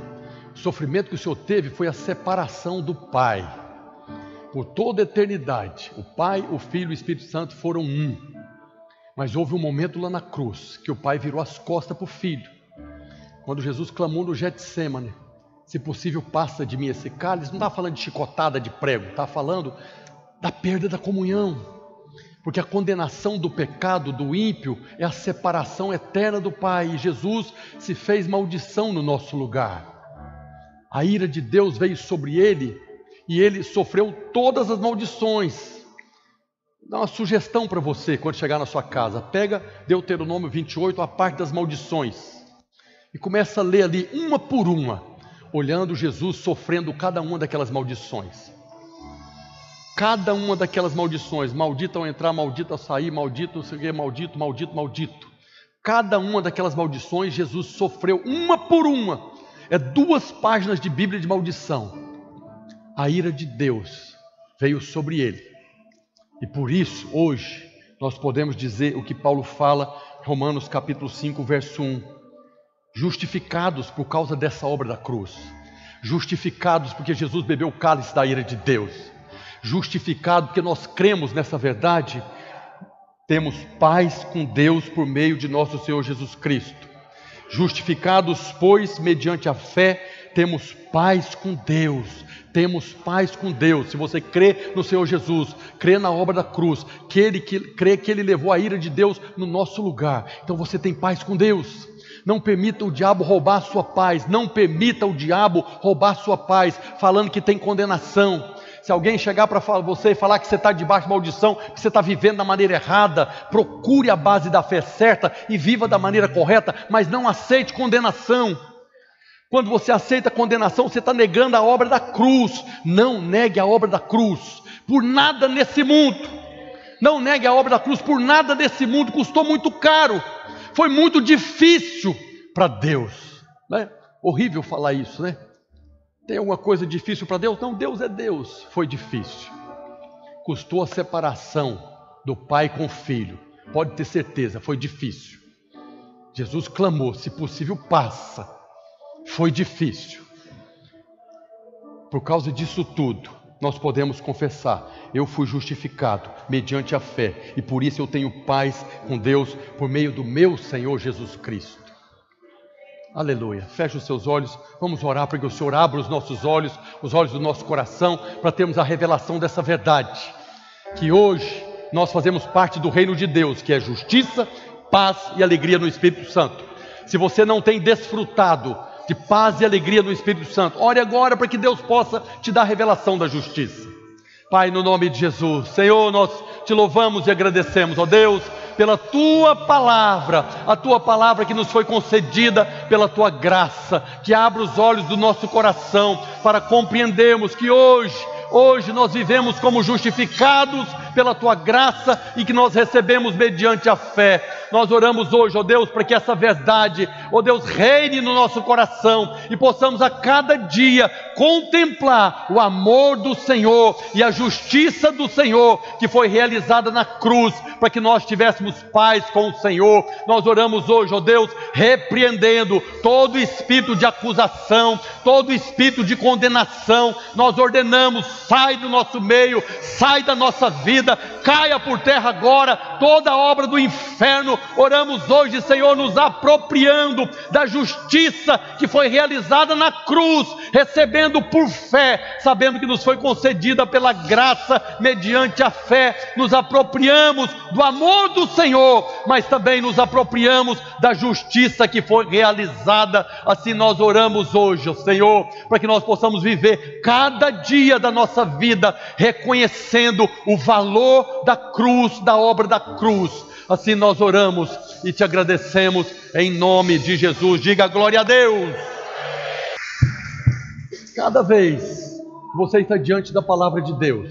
O sofrimento que o Senhor teve foi a separação do Pai. Por toda a eternidade, o Pai, o Filho e o Espírito Santo foram um. Mas houve um momento lá na cruz que o Pai virou as costas para o Filho. Quando Jesus clamou no Getsêmani, se possível passa de mim esse cálice, não está falando de chicotada de prego, está falando da perda da comunhão. Porque a condenação do pecado do ímpio é a separação eterna do Pai. E Jesus se fez maldição no nosso lugar. A ira de Deus veio sobre ele e ele sofreu todas as maldições. Dá uma sugestão para você quando chegar na sua casa. Pega Deuteronômio 28, a parte das maldições, e começa a ler ali uma por uma. olhando Jesus sofrendo cada uma daquelas maldições. Cada uma daquelas maldições, maldito ao entrar, maldito ao sair, maldito não sei o quê, maldito, maldito, maldito. Cada uma daquelas maldições Jesus sofreu uma por uma. É 2 páginas de Bíblia de maldição. A ira de Deus veio sobre ele. E por isso, hoje, nós podemos dizer o que Paulo fala em Romanos capítulo 5, verso 1. Justificados por causa dessa obra da cruz. Justificados porque Jesus bebeu o cálice da ira de Deus. Justificados porque nós cremos nessa verdade. Temos paz com Deus por meio de nosso Senhor Jesus Cristo. Justificados, pois, mediante a fé, temos paz com Deus. Temos paz com Deus. Se você crê no Senhor Jesus, crê na obra da cruz, crê que Ele levou a ira de Deus no nosso lugar, então você tem paz com Deus. Não permita o diabo roubar a sua paz. Não permita o diabo roubar a sua paz, falando que tem condenação. Se alguém chegar para você e falar que você está debaixo de maldição, que você está vivendo da maneira errada, procure a base da fé certa e viva da maneira correta, mas não aceite condenação. Quando você aceita condenação, você está negando a obra da cruz. Não negue a obra da cruz por nada nesse mundo. Não negue a obra da cruz por nada nesse mundo. Custou muito caro. Foi muito difícil para Deus. Né? Horrível falar isso, né? Tem alguma coisa difícil para Deus? Não, Deus é Deus. Foi difícil. Custou a separação do pai com o filho. Pode ter certeza, foi difícil. Jesus clamou, se possível, passa. Foi difícil. Por causa disso tudo, nós podemos confessar: eu fui justificado mediante a fé, e por isso eu tenho paz com Deus por meio do meu Senhor Jesus Cristo. Aleluia. Feche os seus olhos, vamos orar para que o Senhor abra os nossos olhos, os olhos do nosso coração, para termos a revelação dessa verdade, que hoje nós fazemos parte do reino de Deus, que é justiça, paz e alegria no Espírito Santo. Se você não tem desfrutado de paz e alegria no Espírito Santo, ore agora para que Deus possa te dar a revelação da justiça. Pai, no nome de Jesus, Senhor, nós te louvamos e agradecemos, ó Deus, pela Tua Palavra, a Tua Palavra que nos foi concedida pela Tua graça, que abre os olhos do nosso coração para compreendermos que hoje nós vivemos como justificados pela Tua graça e que nós recebemos mediante a fé. Nós oramos hoje, ó Deus, para que essa verdade, ó Deus, reine no nosso coração e possamos a cada dia contemplar o amor do Senhor e a justiça do Senhor que foi realizada na cruz, para que nós tivéssemos paz com o Senhor. Nós oramos hoje, ó Deus, repreendendo todo espírito de acusação, todo espírito de condenação. Nós ordenamos: sai do nosso meio, sai da nossa vida, caia por terra agora toda a obra do inferno. Oramos hoje, Senhor, nos apropriando da justiça que foi realizada na cruz, recebendo por fé, sabendo que nos foi concedida pela graça mediante a fé. Nos apropriamos do amor do Senhor, mas também nos apropriamos da justiça que foi realizada. Assim nós oramos hoje, ó Senhor, para que nós possamos viver cada dia da nossa vida reconhecendo o valor da cruz, da obra da cruz. Assim nós oramos e te agradecemos em nome de Jesus. Diga glória a Deus. Cada vez que você está diante da palavra de Deus,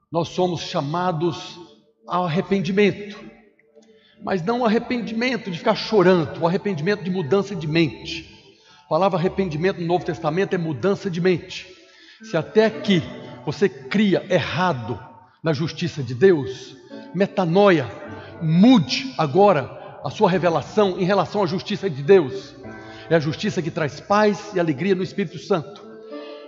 nós somos chamados ao arrependimento, mas não o arrependimento de ficar chorando, o arrependimento de mudança de mente. A palavra arrependimento no Novo Testamento é mudança de mente. Se até aqui você cria errado na justiça de Deus, metanoia, mude agora a sua revelação em relação à justiça de Deus. É a justiça que traz paz e alegria no Espírito Santo.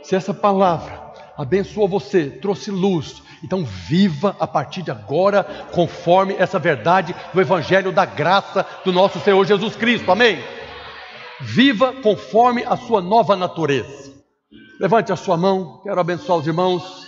Se essa palavra abençoou você, trouxe luz, então viva a partir de agora conforme essa verdade do Evangelho da graça do nosso Senhor Jesus Cristo, amém? Viva conforme a sua nova natureza. Levante a sua mão, quero abençoar os irmãos.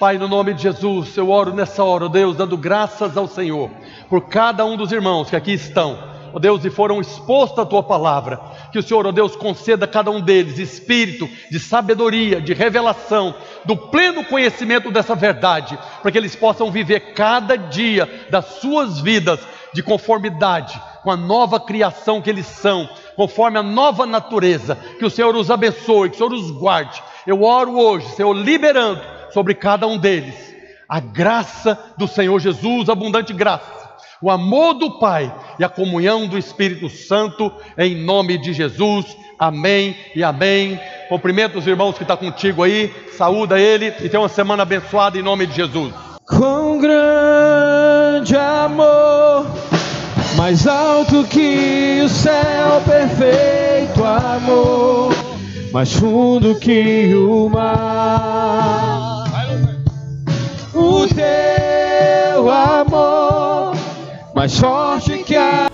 Pai, no nome de Jesus, eu oro nessa hora, ó Deus, dando graças ao Senhor por cada um dos irmãos que aqui estão, ó Deus, e foram expostos à Tua palavra. Que o Senhor, ó Deus, conceda a cada um deles espírito de sabedoria, de revelação, do pleno conhecimento dessa verdade, para que eles possam viver cada dia das suas vidas de conformidade com a nova criação que eles são, conforme a nova natureza. Que o Senhor os abençoe, que o Senhor os guarde. Eu oro hoje, Senhor, liberando sobre cada um deles a graça do Senhor Jesus, abundante graça, o amor do Pai e a comunhão do Espírito Santo, em nome de Jesus. Amém e amém. Cumprimenta os irmãos que estão contigo aí, saúda ele e tenha uma semana abençoada em nome de Jesus. Com grande amor, mais alto que o céu, perfeito amor, mais fundo que o mar. O teu amor, mais forte que a